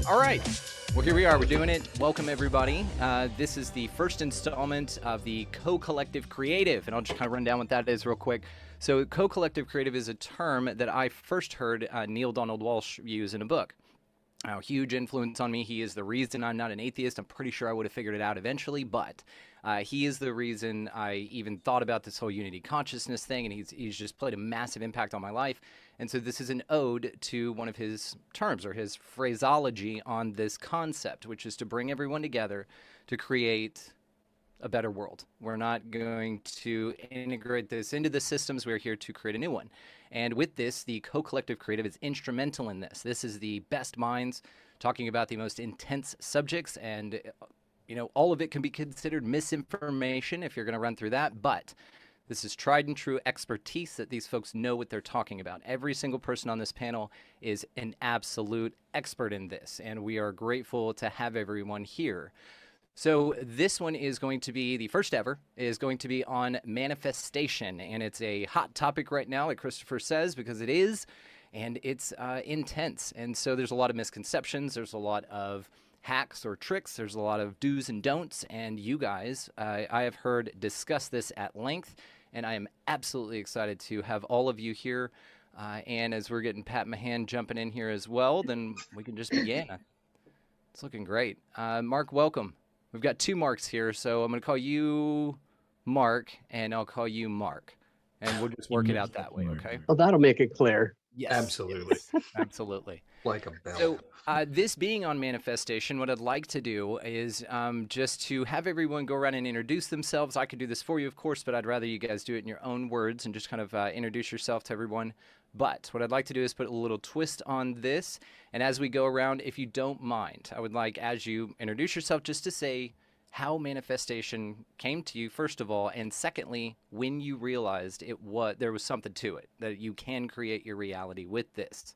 All right. Well, here we are. We're doing it. Welcome, everybody. This is the first installment of the Co-Collective Creative, and I'll just kind of run down what that is real quick. So Co-Collective Creative is a term that I first heard Neil Donald Walsh use in a book. Huge influence on me. He is the reason I'm not an atheist. I'm pretty sure I would have figured it out eventually, but he is the reason I even thought about this whole unity consciousness thing, and he's just played a massive impact on my life. And so this is an ode to one of his terms or his phraseology on this concept, which is to bring everyone together to create a better world. We're not going to integrate this into the systems. We're here to create a new one. And with this, the co-collective creative is instrumental in this. This is the best minds talking about the most intense subjects, and all of it can be considered misinformation if you're going to run through that, but this is tried and true expertise that these folks know what they're talking about. Every single person on this panel is an absolute expert in this, and we are grateful to have everyone here. So this one is going to be, the first ever, is going to be on manifestation, and it's a hot topic right now, like Christopher says, because it is, and it's intense. And so there's a lot of misconceptions, there's a lot of hacks or tricks, there's a lot of do's and don'ts, and you guys, I have heard discuss this at length, and I am absolutely excited to have all of you here. And as we're getting Pat Mahan jumping in here as well, then we can just begin. It's looking great. Mark, welcome. We've got two Marks here, so I'm going to call you Mark, and I'll call you Mark. And we'll just work it out that way, okay? Well, that'll make it clear. Yes. Absolutely. Yes, absolutely. Like a bell. So this being on manifestation, what I'd like to do is just to have everyone go around and introduce themselves. I could do this for you, of course, but I'd rather you guys do it in your own words and just kind of introduce yourself to everyone. But what I'd like to do is put a little twist on this. And as we go around, if you don't mind, I would like, as you introduce yourself, just to say how manifestation came to you, first of all, and secondly, when you realized there was something to it, that you can create your reality with this.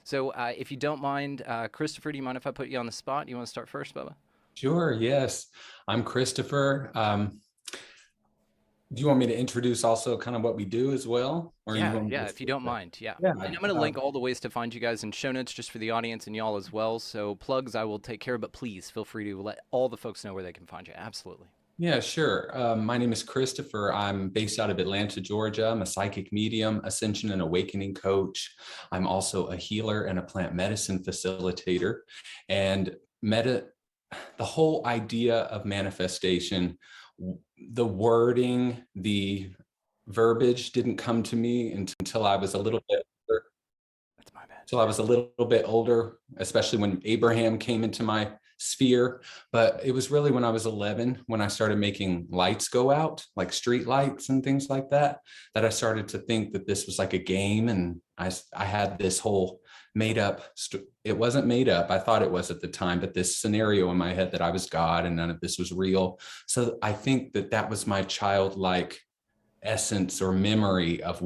So if you don't mind, Christopher, do you mind if I put you on the spot? You want to start first, Bubba? Sure, yes. I'm Christopher. Do you want me to introduce also kind of what we do as well? Or Yeah, if you don't mind, yeah. And I'm going to link all the ways to find you guys in show notes just for the audience and y'all as well. So plugs I will take care of, but please feel free to let all the folks know where they can find you. Absolutely. Yeah, sure. My name is Christopher. I'm based out of Atlanta, Georgia. I'm a psychic medium, ascension and awakening coach. I'm also a healer and a plant medicine facilitator. And the whole idea of manifestation, the wording, the verbiage didn't come to me until I was a little bit older. That's my bad. Until I was a little bit older, especially when Abraham came into my sphere. But it was really when I was 11, when I started making lights go out, like street lights and things like that, that I started to think that this was like a game. And I had this whole made up, it wasn't made up, I thought it was at the time, but this scenario in my head that I was God and none of this was real. So I think that was my childlike essence or memory of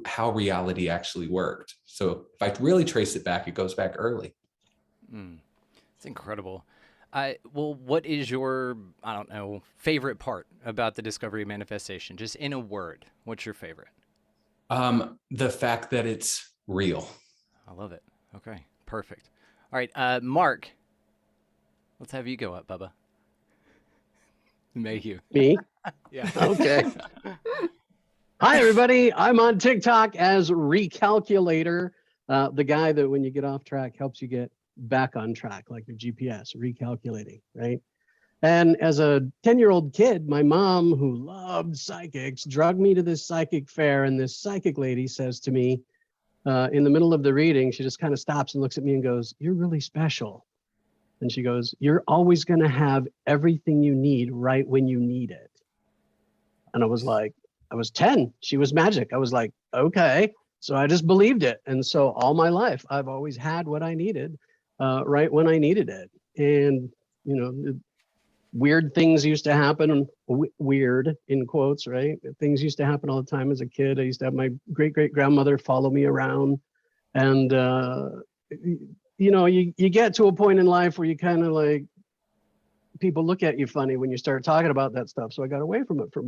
how reality actually worked. So if I really trace it back, it goes back early. It's incredible. Well, what is your, I don't know, favorite part about the discovery of manifestation? Just in a word, what's your favorite? The fact that it's real. I love it. Okay, perfect. All right, Mark, let's have you go up, Bubba. Mayhew. Me? Yeah. Okay. Hi, everybody. I'm on TikTok as Recalculator, the guy that when you get off track helps you get back on track, like your GPS, recalculating, right? And as a 10-year-old kid, my mom, who loved psychics, drugged me to this psychic fair, and this psychic lady says to me, in the middle of the reading, she just kind of stops and looks at me and goes, "You're really special." And she goes, "You're always going to have everything you need right when you need it." And I was 10. She was magic. I was like, okay. So I just believed it. And so all my life, I've always had what I needed right when I needed it. And, weird things used to happen, weird in quotes, right? Things used to happen all the time as a kid. I used to have my great-great-grandmother follow me around. And, you get to a point in life where you kind of like, people look at you funny when you start talking about that stuff. So I got away from it for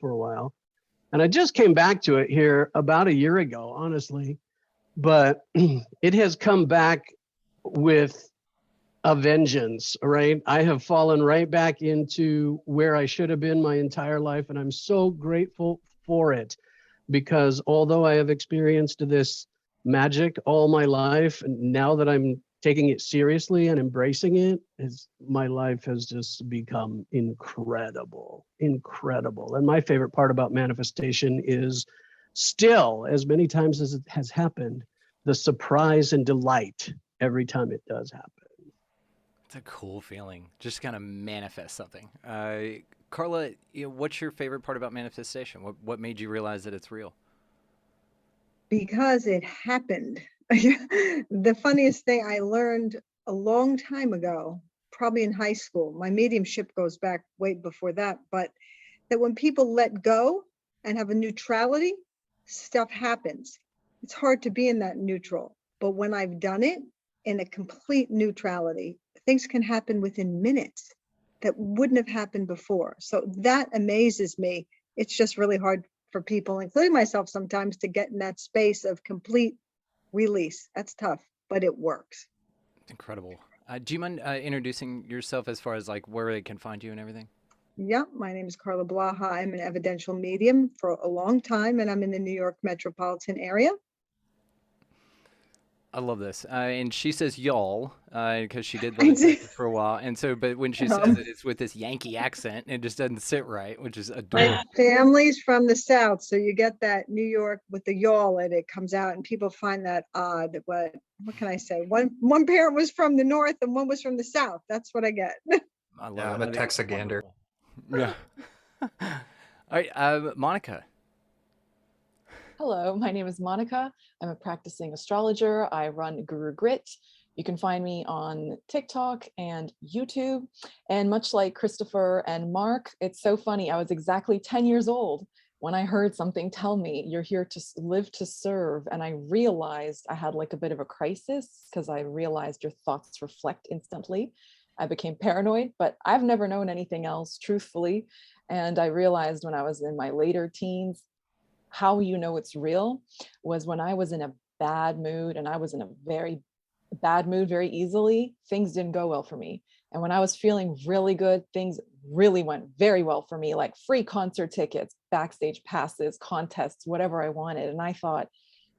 a while. And I just came back to it here about a year ago, honestly. But it has come back with a vengeance, right? I have fallen right back into where I should have been my entire life, and I'm so grateful for it, because although I have experienced this magic all my life, and now that I'm taking it seriously and embracing it, my life has just become incredible, incredible. And my favorite part about manifestation is still, as many times as it has happened, the surprise and delight every time it does happen. It's a cool feeling. Just kind of manifest something. Carla, what's your favorite part about manifestation? What made you realize that it's real? Because it happened. The funniest thing I learned a long time ago, probably in high school, my mediumship goes back way before that, but that when people let go and have a neutrality, stuff happens. It's hard to be in that neutral, but when I've done it in a complete neutrality, things can happen within minutes that wouldn't have happened before. So that amazes me. It's just really hard for people, including myself sometimes, to get in that space of complete release. That's tough, but it works. It's incredible. Do you mind introducing yourself as far as like where they can find you and everything? Yeah, my name is Carla Blaha. I'm an evidential medium for a long time, and I'm in the New York metropolitan area. I love this. And she says y'all because she did live in Texas for a while. And so, but when she says it, it's with this Yankee accent. And it just doesn't sit right, which is adorable. My family's from the South, so you get that New York with the y'all, and it comes out, and people find that odd. What can I say? One parent was from the North, and one was from the South. That's what I get. I love Yeah, I'm it. a Texagander. Yeah. All right, Monica. Hello, my name is Monica. I'm a practicing astrologer. I run Guru Grit. You can find me on TikTok and YouTube. And much like Christopher and Mark, it's so funny. I was exactly 10 years old when I heard something tell me, you're here to live to serve. And I realized I had like a bit of a crisis because I realized your thoughts reflect instantly. I became paranoid, but I've never known anything else, truthfully. And I realized when I was in my later teens, how you know it's real was when I was in a bad mood, and I was in a very bad mood very easily, things didn't go well for me. And when I was feeling really good, things really went very well for me, like free concert tickets, backstage passes, contests, whatever I wanted. And I thought,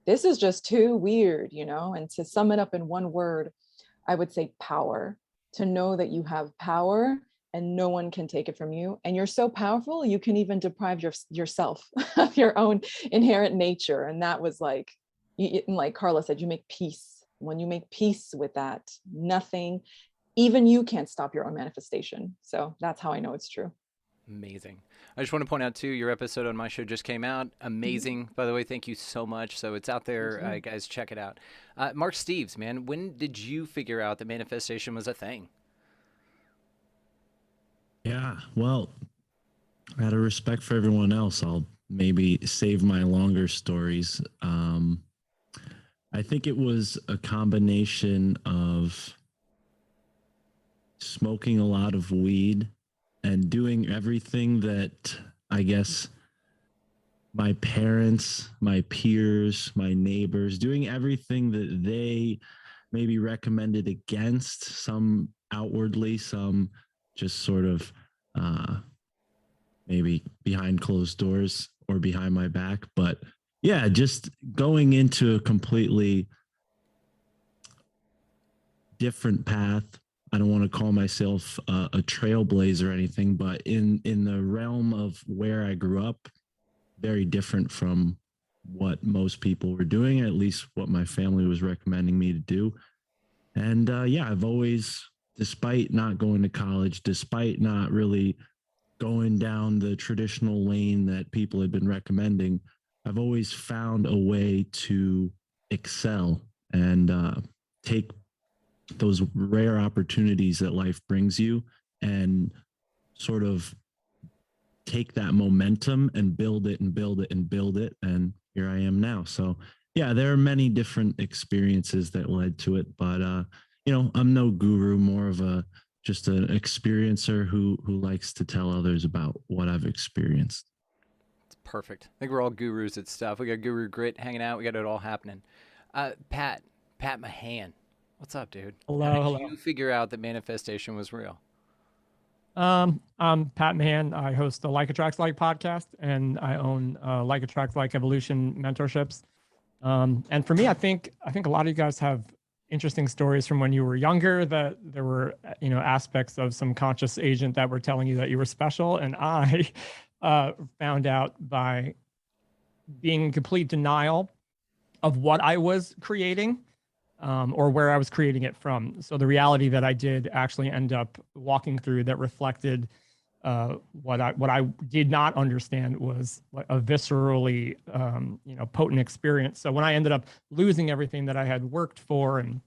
this is just too weird, you know? And to sum it up in one word, I would say power. To know that you have power and no one can take it from you. And you're so powerful, you can even deprive yourself of your own inherent nature. And that was like, like Carla said, you make peace. When you make peace with that, nothing, even you can't stop your own manifestation. So that's how I know it's true. Amazing. I just want to point out too, your episode on my show just came out. Amazing. By the way, thank you so much. So it's out there, guys, check it out. Mark Steves, man, when did you figure out that manifestation was a thing? Yeah, well, out of respect for everyone else, I'll maybe save my longer stories. I think it was a combination of smoking a lot of weed and doing everything that I guess my parents, my peers, my neighbors, doing everything that they maybe recommended against, some outwardly, some just sort of maybe behind closed doors or behind my back. But yeah, just going into a completely different path. I don't want to call myself a trailblazer or anything, but in the realm of where I grew up, very different from what most people were doing, at least what my family was recommending me to do. And yeah, I've always, despite not going to college, despite not really going down the traditional lane that people had been recommending, I've always found a way to excel and take those rare opportunities that life brings you and sort of take that momentum and build it and build it and build it. And here I am now. So yeah, there are many different experiences that led to it, but you know, I'm no guru, more of a just an experiencer who likes to tell others about what I've experienced. It's perfect. I think we're all gurus at stuff. We got Guru Grit hanging out. We got it all happening. Pat Mahan, What's up, dude? Hello, How did hello. you figure out that manifestation was real? I'm Pat Mahan. I host the Like Attracts Like podcast, and I own Like Attracts Like Evolution mentorships. And for me, I think a lot of you guys have interesting stories from when you were younger, that there were aspects of some conscious agent that were telling you that you were special. And I found out by being in complete denial of what I was creating, or where I was creating it from. So the reality that I did actually end up walking through that reflected what I did not understand was a viscerally potent experience. So when I ended up losing everything that I had worked for and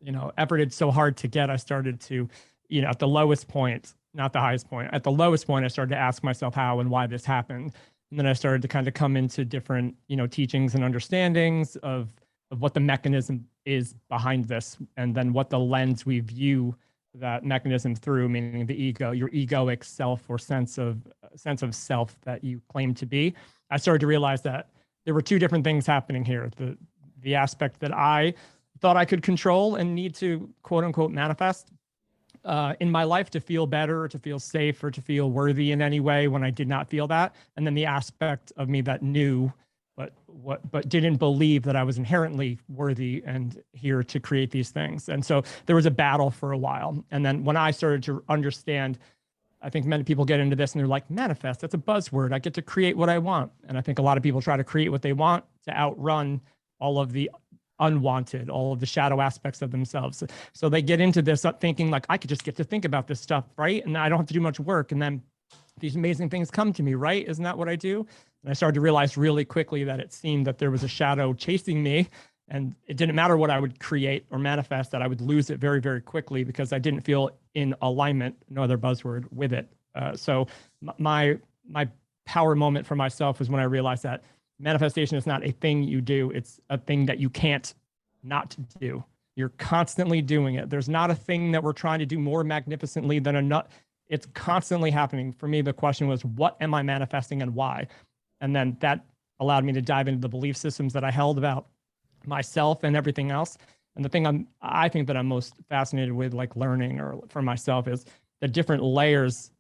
efforted so hard to get, I started to, at the lowest point, not the highest point, at the lowest point, I started to ask myself how and why this happened. And then I started to kind of come into different, teachings and understandings of what the mechanism is behind this, and then what the lens we view that mechanism through, meaning the ego, your egoic self or sense of self that you claim to be. I started to realize that there were two different things happening here. The aspect that I thought I could control and need to quote unquote manifest in my life to feel better, or to feel safe, or to feel worthy in any way when I did not feel that. And then the aspect of me that knew, but didn't believe that I was inherently worthy and here to create these things. And so there was a battle for a while. And then when I started to understand, I think many people get into this and they're like, manifest, that's a buzzword. I get to create what I want. And I think a lot of people try to create what they want to outrun all of the unwanted, all of the shadow aspects of themselves. So they get into this thinking like, I could just get to think about this stuff, right? And I don't have to do much work. And then these amazing things come to me, right? Isn't that what I do? And I started to realize really quickly that it seemed that there was a shadow chasing me, and it didn't matter what I would create or manifest, that I would lose it very, very quickly because I didn't feel in alignment, no other buzzword, with it. So my power moment for myself was when I realized that manifestation is not a thing you do. It's a thing that you can't not do. You're constantly doing it. There's not a thing that we're trying to do more magnificently than a nut. It's constantly happening. For me, the question was, what am I manifesting and why? And then that allowed me to dive into the belief systems that I held about myself and everything else. And the thing I think that I'm most fascinated with, like learning or for myself, is the different layers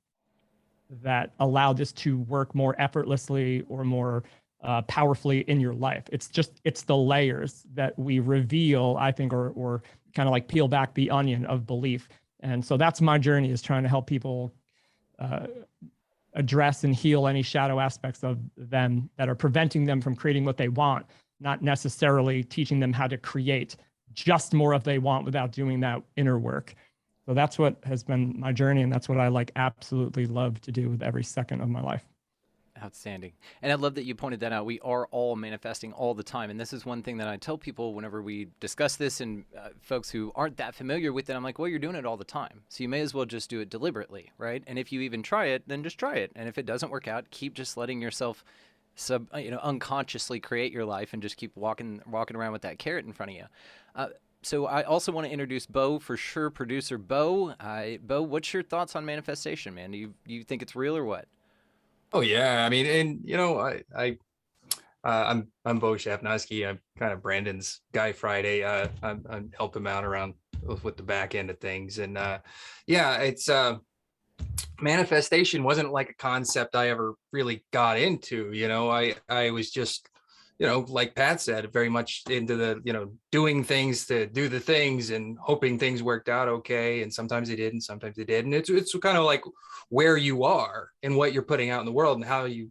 that allow this to work more effortlessly or more powerfully in your life. It's the layers that we reveal, I think, or kind of like peel back the onion of belief. And so that's my journey, is trying to help people address and heal any shadow aspects of them that are preventing them from creating what they want, not necessarily teaching them how to create just more of they want without doing that inner work. So that's what has been my journey, and that's what I absolutely love to do with every second of my life. Outstanding. And I love that you pointed that out. We are all manifesting all the time. And this is one thing that I tell people whenever we discuss this, and folks who aren't that familiar with it, I'm like, well, you're doing it all the time. So you may as well just do it deliberately, right? And if you even try it, then just try it. And if it doesn't work out, keep just letting yourself unconsciously create your life, and just keep walking around with that carrot in front of you. So I also want to introduce Bo, for sure, producer Bo. Bo, what's your thoughts on manifestation, man? Do you think it's real or what? Oh yeah, I mean, and I'm Bo Shafnowski. I'm kind of Brandon's guy Friday. I'm helping him out around with the back end of things, and yeah, it's manifestation wasn't like a concept I ever really got into. I was just, like Pat said, very much into the doing things to do the things and hoping things worked out okay, and sometimes they did and sometimes they didn't. It's kind of like where you are and what you're putting out in the world, and how you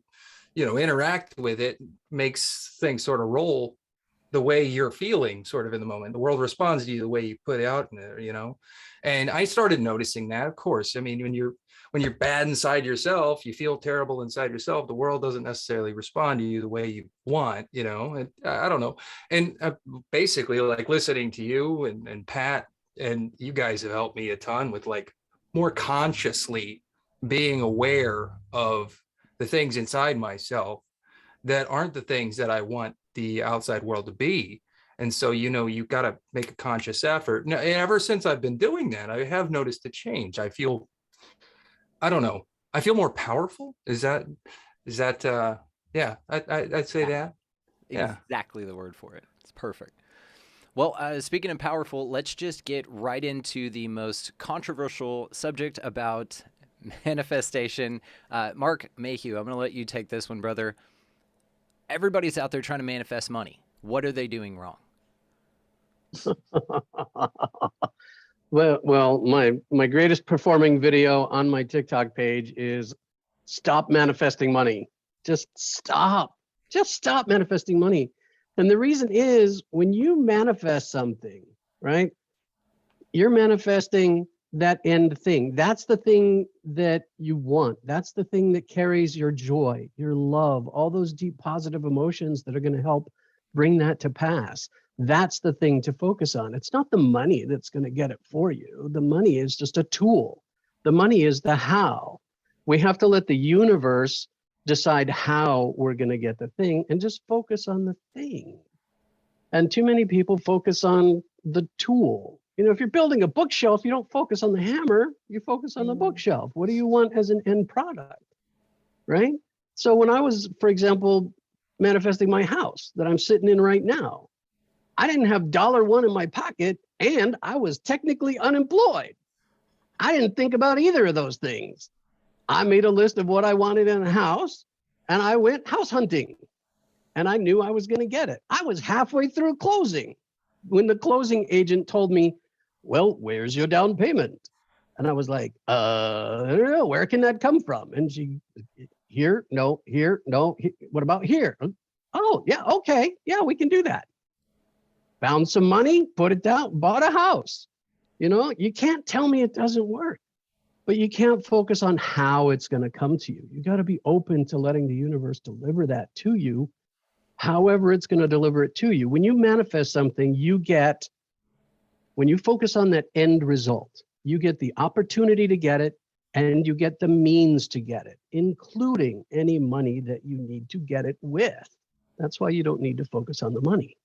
interact with it makes things sort of roll the way you're feeling sort of in the moment. The world responds to you the way you put it out in there, and I started noticing that. Of course, I mean, when you're bad inside yourself, you feel terrible inside yourself, the world doesn't necessarily respond to you the way you want, and I don't know. And basically, like, listening to you and Pat, and you guys have helped me a ton with, like, more consciously being aware of the things inside myself that aren't the things that I want the outside world to be. And so, you got to make a conscious effort. Now, ever since I've been doing that, I have noticed a change. I feel more powerful. Is that yeah, I'd say that. Yeah. Exactly the word for it. It's perfect. Well, speaking of powerful, let's just get right into the most controversial subject about manifestation. Mark Mayhew, I'm going to let you take this one, brother. Everybody's out there trying to manifest money. What are they doing wrong? Well, my greatest performing video on my TikTok page is stop manifesting money. Just stop. Just stop manifesting money. And the reason is when you manifest something, right? You're manifesting that end thing. That's the thing that you want. That's the thing that carries your joy, your love, all those deep positive emotions that are going to help bring that to pass. That's the thing to focus on. It's not the money that's going to get it for you. The money is just a tool. The money is the how. We have to let the universe decide how we're going to get the thing and just focus on the thing. And too many people focus on the tool. You know, if you're building a bookshelf, you don't focus on the hammer, you focus on the bookshelf. What do you want as an end product, right? So when I was, for example, manifesting my house that I'm sitting in right now, I didn't have $1 in my pocket and I was technically unemployed. I didn't think about either of those things. I made a list of what I wanted in a house and I went house hunting and I knew I was going to get it. I was halfway through closing when the closing agent told me, well, where's your down payment? And I was like, I don't know, where can that come from? And she, here, no, what about here? Oh, yeah, okay, yeah, we can do that. Found some money, put it down, bought a house. You know, you can't tell me it doesn't work, but you can't focus on how it's going to come to you. You got to be open to letting the universe deliver that to you, however it's going to deliver it to you. When you manifest something, when you focus on that end result, you get the opportunity to get it and you get the means to get it, including any money that you need to get it with. That's why you don't need to focus on the money.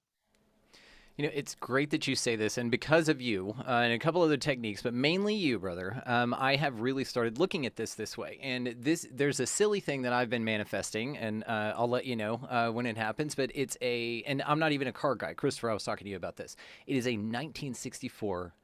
You know, it's great that you say this, and because of you and a couple other techniques, but mainly you, brother, I have really started looking at this way. And there's a silly thing that I've been manifesting, and I'll let you know when it happens. But and I'm not even a car guy. Christopher, I was talking to you about this. It is a 1964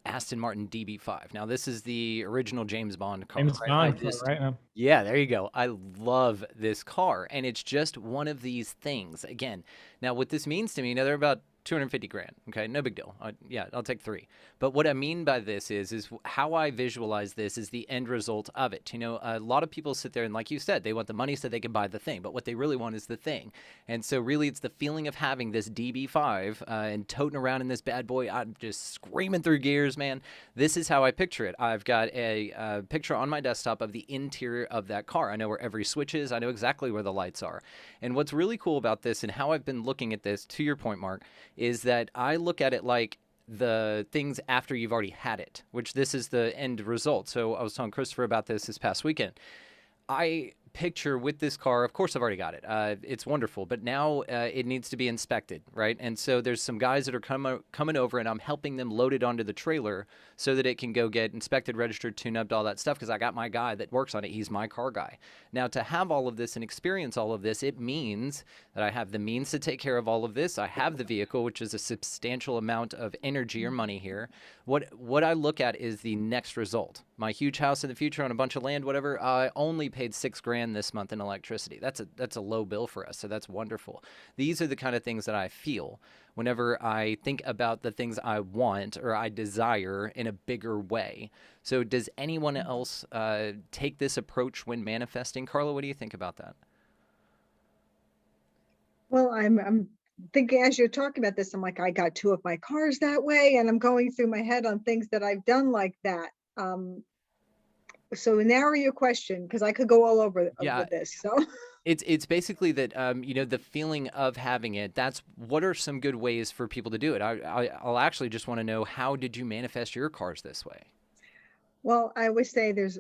Aston Martin DB5. Now, this is the original James Bond car. James Bond car, right now. Yeah, there you go. I love this car, and it's just one of these things. Again, now what this means to me, now they're about 250 grand. Okay, no big deal. Yeah, I'll take 3. But what I mean by this is how I visualize this is the end result of it. You know, a lot of people sit there and, like you said, they want the money so they can buy the thing. But what they really want is the thing. And so really it's the feeling of having this DB5 and toting around in this bad boy. I'm just screaming through gears, man. This is how I picture it. I've got a picture on my desktop of the interior of that car. I know where every switch is. I know exactly where the lights are. And what's really cool about this and how I've been looking at this, to your point, Mark, is that I look at it like the things after you've already had it, which this is the end result. So I was telling Christopher about this past weekend. I picture with this car, of course I've already got it. It's wonderful, but now it needs to be inspected, right? And so there's some guys that are coming over and I'm helping them load it onto the trailer so that it can go get inspected, registered, tuned up, all that stuff, because I got my guy that works on it. He's my car guy. Now, to have all of this and experience all of this, it means that I have the means to take care of all of this. I have the vehicle, which is a substantial amount of energy or money here. What I look at is the next result. My huge house in the future on a bunch of land, whatever, I only paid $6,000 this month in electricity. That's a low bill for us, so that's wonderful. These are the kind of things that I feel whenever I think about the things I want or I desire in a bigger way. So does anyone else take this approach when manifesting? Carla, what do you think about that? Well, I'm thinking as you're talking about this, I'm like, I got 2 of my cars that way, and I'm going through my head on things that I've done like that. So narrow your question, because I could go all over with this. So it's basically that you know, the feeling of having it. That's what are some good ways for people to do it. I'll actually just want to know, how did you manifest your cars this way? Well, I always say there's,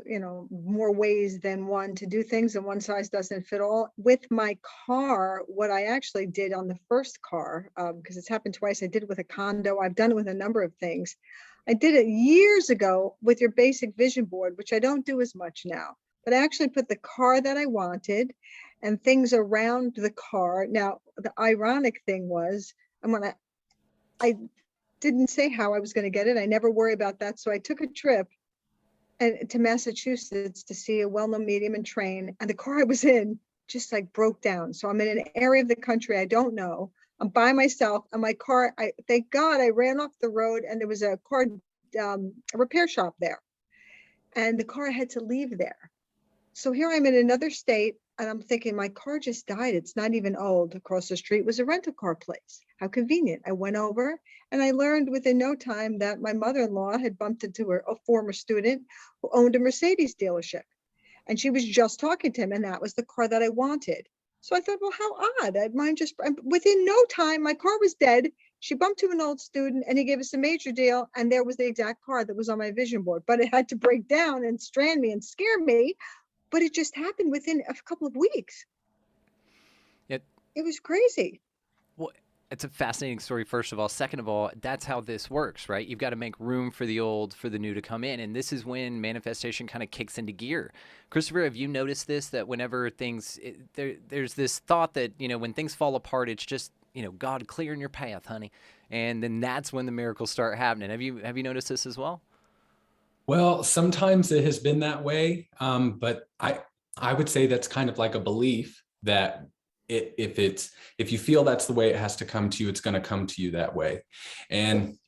more ways than one to do things, and one size doesn't fit all. With my car, what I actually did on the first car, because it's happened twice, I did it with a condo. I've done it with a number of things. I did it years ago with your basic vision board, which I don't do as much now, but I actually put the car that I wanted and things around the car. Now, the ironic thing was, I didn't say how I was going to get it. I never worry about that. So I took a trip to Massachusetts to see a well-known medium and train, and the car I was in just like broke down. So I'm in an area of the country I don't know. I'm by myself, and my car, thank God I ran off the road, and there was a car a repair shop there, and the car had to leave there. So here I'm in another state, and I'm thinking, my car just died. It's not even old. Across the street was a rental car place. How convenient. I went over, and I learned within no time that my mother-in-law had bumped into a former student who owned a Mercedes dealership. And she was just talking to him, and that was the car that I wanted. So I thought, well, how odd. Mine just, within no time, my car was dead. She bumped to an old student, and he gave us a major deal. And there was the exact car that was on my vision board, but it had to break down and strand me and scare me. But it just happened within a couple of weeks. It was crazy. Well, it's a fascinating story, first of all. Second of all, that's how this works, right? You've got to make room for the old, for the new to come in. And this is when manifestation kind of kicks into gear. Christopher, have you noticed this, that whenever things, there's this thought that, you know, when things fall apart, it's just, you know, God clearing your path, honey. And then that's when the miracles start happening. Have you noticed this as well? Well, sometimes it has been that way, but I would say that's kind of like a belief that if you feel that's the way it has to come to you, it's going to come to you that way. And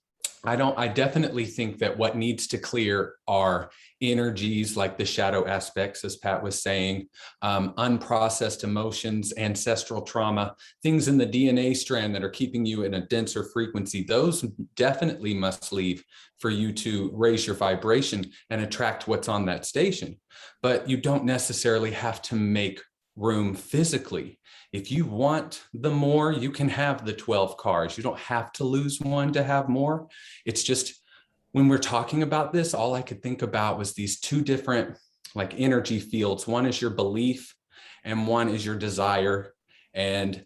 I definitely think that what needs to clear are energies like the shadow aspects, as Pat was saying, unprocessed emotions, ancestral trauma, things in the DNA strand that are keeping you in a denser frequency. Those definitely must leave for you to raise your vibration and attract what's on that station. But you don't necessarily have to make room physically. If you want the more, you can have the 12 cars. You don't have to lose one to have more. It's just, when we're talking about this, all I could think about was these two different like energy fields. One is your belief and one is your desire. And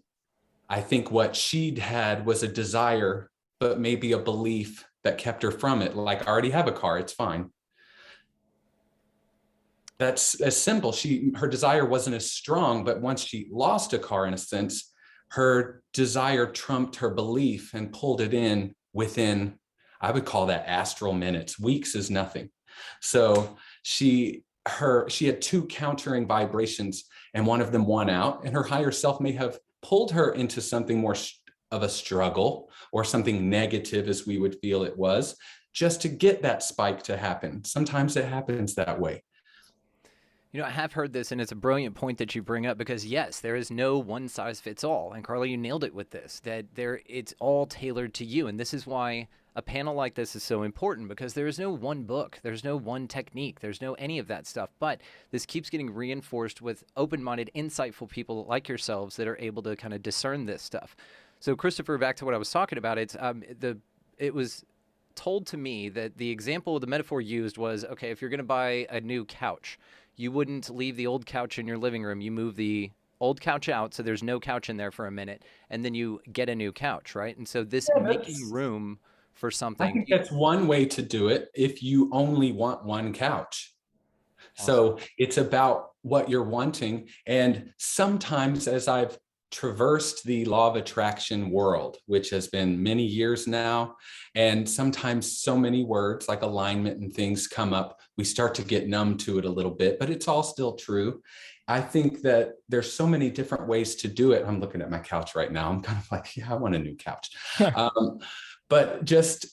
I think what she'd had was a desire, but maybe a belief that kept her from it. Like, I already have a car, it's fine. That's as simple. Her desire wasn't as strong, but once she lost a car, in a sense, her desire trumped her belief and pulled it in within, I would call that astral minutes. Weeks is nothing. So she had two countering vibrations, and one of them won out, and her higher self may have pulled her into something more of a struggle or something negative, as we would feel it was, just to get that spike to happen. Sometimes it happens that way. You know, I have heard this, and it's a brilliant point that you bring up, because yes, there is no one size fits all. And Carla, you nailed it with this, that it's all tailored to you. And this is why a panel like this is so important, because there is no one book, there's no one technique, there's no any of that stuff. But this keeps getting reinforced with open-minded, insightful people like yourselves that are able to kind of discern this stuff. So Christopher, back to what I was talking about, it was told to me that the example, the metaphor used was, okay, if you're going to buy a new couch, you wouldn't leave the old couch in your living room. You move the old couch out, so there's no couch in there for a minute, and then you get a new couch, right? And so this making room for something. I think that's one way to do it if you only want one couch. Awesome. So it's about what you're wanting. And sometimes, as I've traversed the law of attraction world, which has been many years now, and sometimes so many words like alignment and things come up, we start to get numb to it a little bit, but it's all still true. I think that there's so many different ways to do it. I'm looking at my couch right now. I'm kind of like, yeah, I want a new couch. But just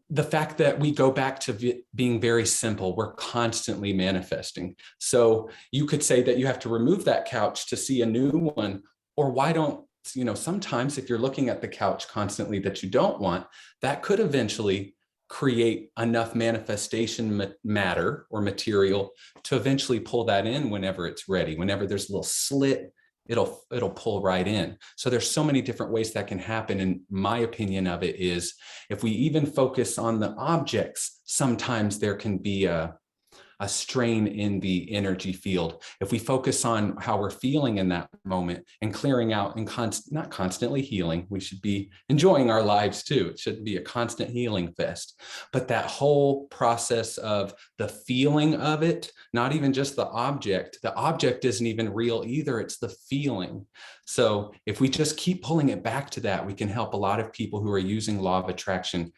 the fact that we go back to being very simple, we're constantly manifesting. So you could say that you have to remove that couch to see a new one. Or why don't, sometimes if you're looking at the couch constantly that you don't want, that could eventually create enough manifestation matter or material to eventually pull that in whenever it's ready. Whenever there's a little slit, it'll pull right in. So there's so many different ways that can happen. And my opinion of it is, if we even focus on the objects, sometimes there can be a strain in the energy field. If we focus on how we're feeling in that moment and clearing out and not constantly healing, we should be enjoying our lives too. It shouldn't be a constant healing fest, but that whole process of the feeling of it, not even just the object isn't even real either. It's the feeling. So if we just keep pulling it back to that, we can help a lot of people who are using law of attraction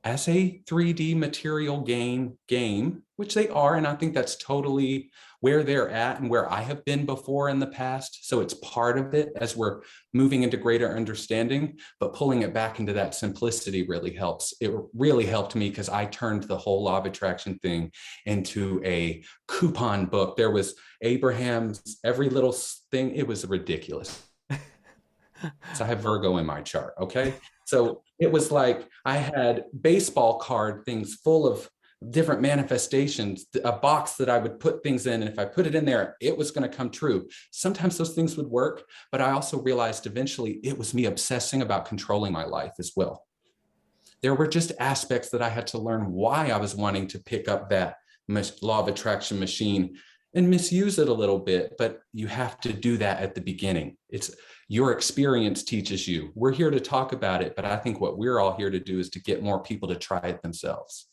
as a 3D material game, which they are. And I think that's totally where they're at and where I have been before in the past. So it's part of it as we're moving into greater understanding, but pulling it back into that simplicity really helps. It really helped me because I turned the whole law of attraction thing into a coupon book. There was Abraham's every little thing. It was ridiculous. So I have Virgo in my chart. Okay. So it was like I had baseball card things full of different manifestations, a box that I would put things in. And if I put it in there, it was going to come true. Sometimes those things would work, but I also realized eventually it was me obsessing about controlling my life as well. There were just aspects that I had to learn why I was wanting to pick up that law of attraction machine and misuse it a little bit, but you have to do that at the beginning. It's your experience teaches you. We're here to talk about it, but I think what we're all here to do is to get more people to try it themselves.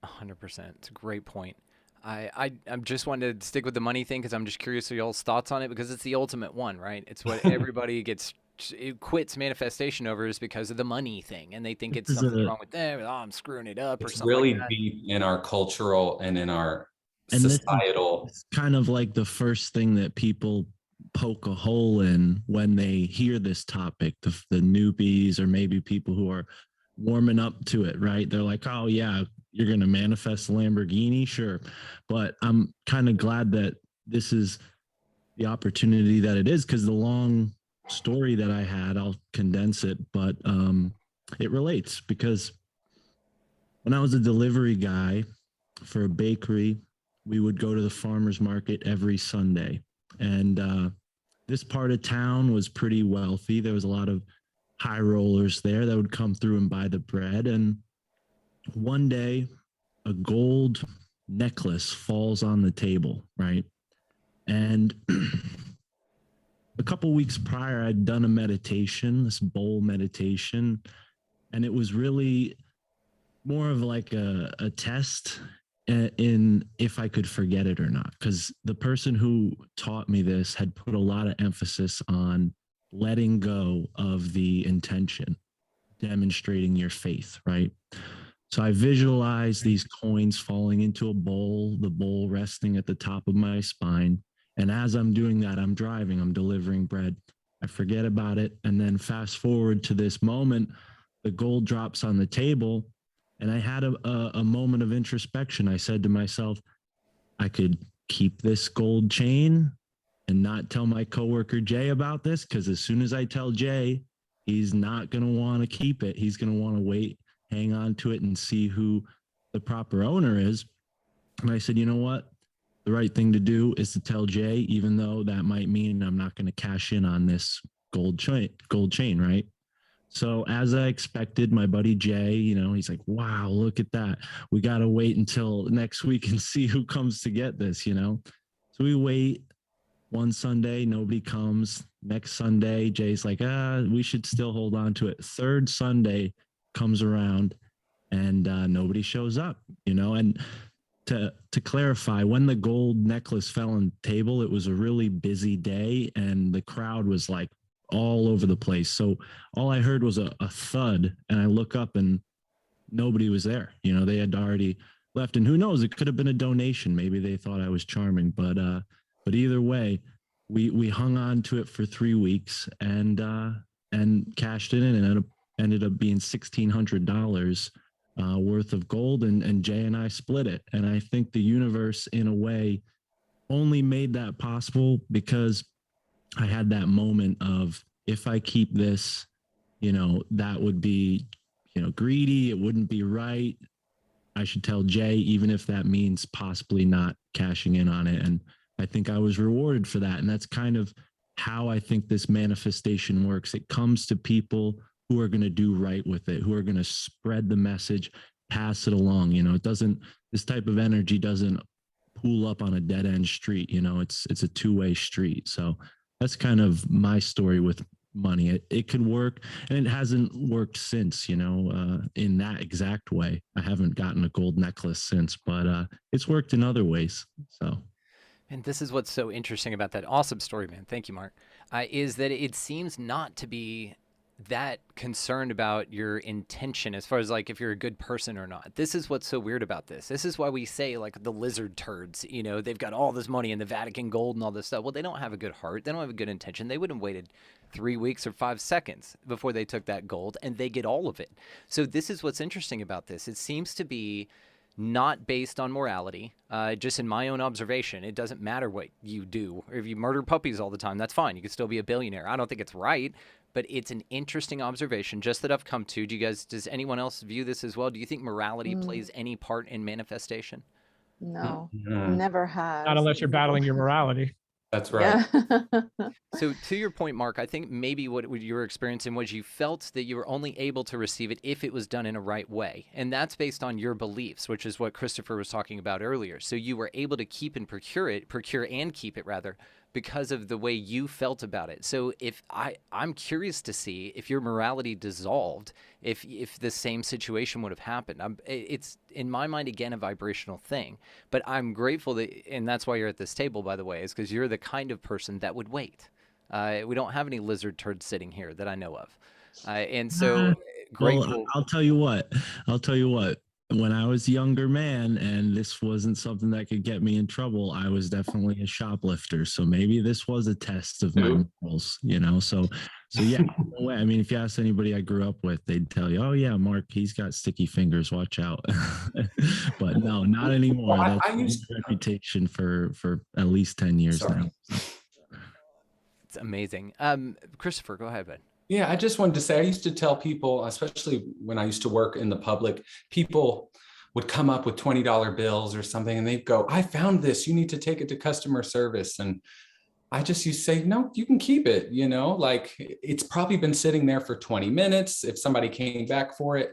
100%. It's a great point. I'm just wanting to stick with the money thing because I'm just curious of y'all's thoughts on it because it's the ultimate one, right? It's what everybody quits manifestation over is because of the money thing, and they think it's something wrong with them. Oh, I'm screwing it up or something. It's really deep in our cultural and in our societal. It's kind of like the first thing that people poke a hole in when they hear this topic, the newbies or maybe people who are warming up to it, right? They're like, oh yeah, you're going to manifest a Lamborghini? Sure. But I'm kind of glad that this is the opportunity that it is, because the long story that I had, I'll condense it, but it relates because when I was a delivery guy for a bakery, we would go to the farmer's market every Sunday. And this part of town was pretty wealthy. There was a lot of high rollers there that would come through and buy the bread. And one day, a gold necklace falls on the table, right? And a couple weeks prior, I'd done a meditation, this bowl meditation, and it was really more of like a test in if I could forget it or not. Because the person who taught me this had put a lot of emphasis on letting go of the intention, demonstrating your faith, right? So I visualized these coins falling into a bowl, the bowl resting at the top of my spine. And as I'm doing that, I'm driving, I'm delivering bread. I forget about it. And then fast forward to this moment, the gold drops on the table. And I had a moment of introspection. I said to myself, I could keep this gold chain and not tell my coworker Jay about this, because as soon as I tell Jay, he's not going to want to keep it. He's going to want to wait, hang on to it, and see who the proper owner is. And I said, you know what? The right thing to do is to tell Jay, even though that might mean I'm not going to cash in on this gold chain, right? So as I expected, my buddy Jay, he's like, wow, look at that. We got to wait until next week and see who comes to get this, So we wait. One Sunday, nobody comes. Next Sunday, Jay's like, we should still hold on to it. Third Sunday comes around and nobody shows up, And to clarify, when the gold necklace fell on the table, it was a really busy day and the crowd was like all over the place. So all I heard was a thud, and I look up and nobody was there. They had already left, and who knows, it could have been a donation. Maybe they thought I was charming, but either way, we hung on to it for 3 weeks and cashed it in, and ended up being $1,600 worth of gold, and Jay and I split it. And I think the universe, in a way, only made that possible because I had that moment of, if I keep this, that would be, greedy. It wouldn't be right. I should tell Jay, even if that means possibly not cashing in on it. And I think I was rewarded for that. And that's kind of how I think this manifestation works. It comes to people who are going to do right with it, who are going to spread the message, pass it along. This type of energy doesn't pool up on a dead end street. You know, it's a two-way street. So that's kind of my story with money. It can work, and it hasn't worked since, you know, in that exact way. I haven't gotten a gold necklace since, but it's worked in other ways. So. And this is what's so interesting about that awesome story, man. Thank you, Mark. Is that it seems not to be that concerned about your intention as far as like if you're a good person or not. This is what's so weird about this. This is why we say like the lizard turds, you know, they've got all this money in the Vatican gold and all this stuff. Well, they don't have a good heart. They don't have a good intention. They wouldn't have waited 3 weeks or 5 seconds before they took that gold, and they get all of it. So this is what's interesting about this. It seems to be not based on morality. Just in my own observation, it doesn't matter what you do. Or if you murder puppies all the time, that's fine. You can still be a billionaire. I don't think it's right, but it's an interesting observation just that I've come to. Does anyone else view this as well? Do you think morality plays any part in manifestation? No, Mm. never has. Not unless you're battling your morality. That's right. Yeah. So to your point, Mark, I think maybe what you were experiencing was you felt that you were only able to receive it if it was done in a right way. And that's based on your beliefs, which is what Christopher was talking about earlier. So you were able to keep and procure and keep it rather, because of the way you felt about it. So if I'm curious to see if your morality dissolved, if the same situation would have happened. It's in my mind, again, a vibrational thing, but I'm grateful that, and that's why you're at this table, by the way, is because you're the kind of person that would wait. We don't have any lizard turds sitting here that I know of. And so grateful. Well, I'll tell you what. When I was a younger man and this wasn't something that could get me in trouble, I was definitely a shoplifter. So maybe this was a test of my morals, you know? So yeah, no way. I mean, if you ask anybody I grew up with, they'd tell you, oh yeah, Mark, he's got sticky fingers, watch out. But no, not anymore. Well, That's my reputation for at least 10 years now. It's amazing. Christopher, go ahead, bud. Yeah, I just wanted to say, I used to tell people, especially when I used to work in the public, people would come up with $20 bills or something and they'd go, I found this, you need to take it to customer service. And I just used to say, no, you can keep it, you know, like it's probably been sitting there for 20 minutes. If somebody came back for it,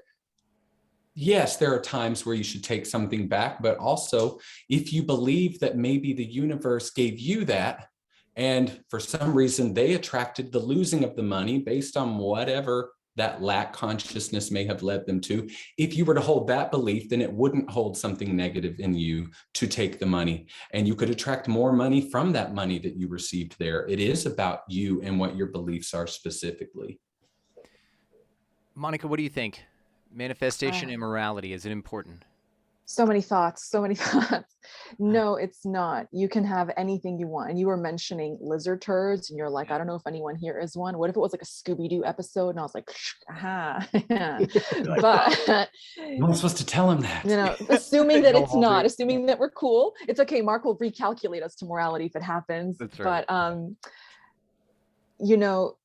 yes, there are times where you should take something back, but also if you believe that maybe the universe gave you that, and for some reason, they attracted the losing of the money based on whatever that lack consciousness may have led them to. If you were to hold that belief, then it wouldn't hold something negative in you to take the money. And you could attract more money from that money that you received there. It is about you and what your beliefs are specifically. Monica, what do you think? Manifestation and morality, is it important? So many thoughts. No, it's not. You can have anything you want. And you were mentioning lizard turds, and you're like, I don't know if anyone here is one. What if it was like a Scooby-Doo episode? And I was like, aha. But I'm supposed to tell him that. You know, assuming that it's not, assuming that we're cool. It's okay. Mark will recalculate us to morality if it happens. That's right. But you know,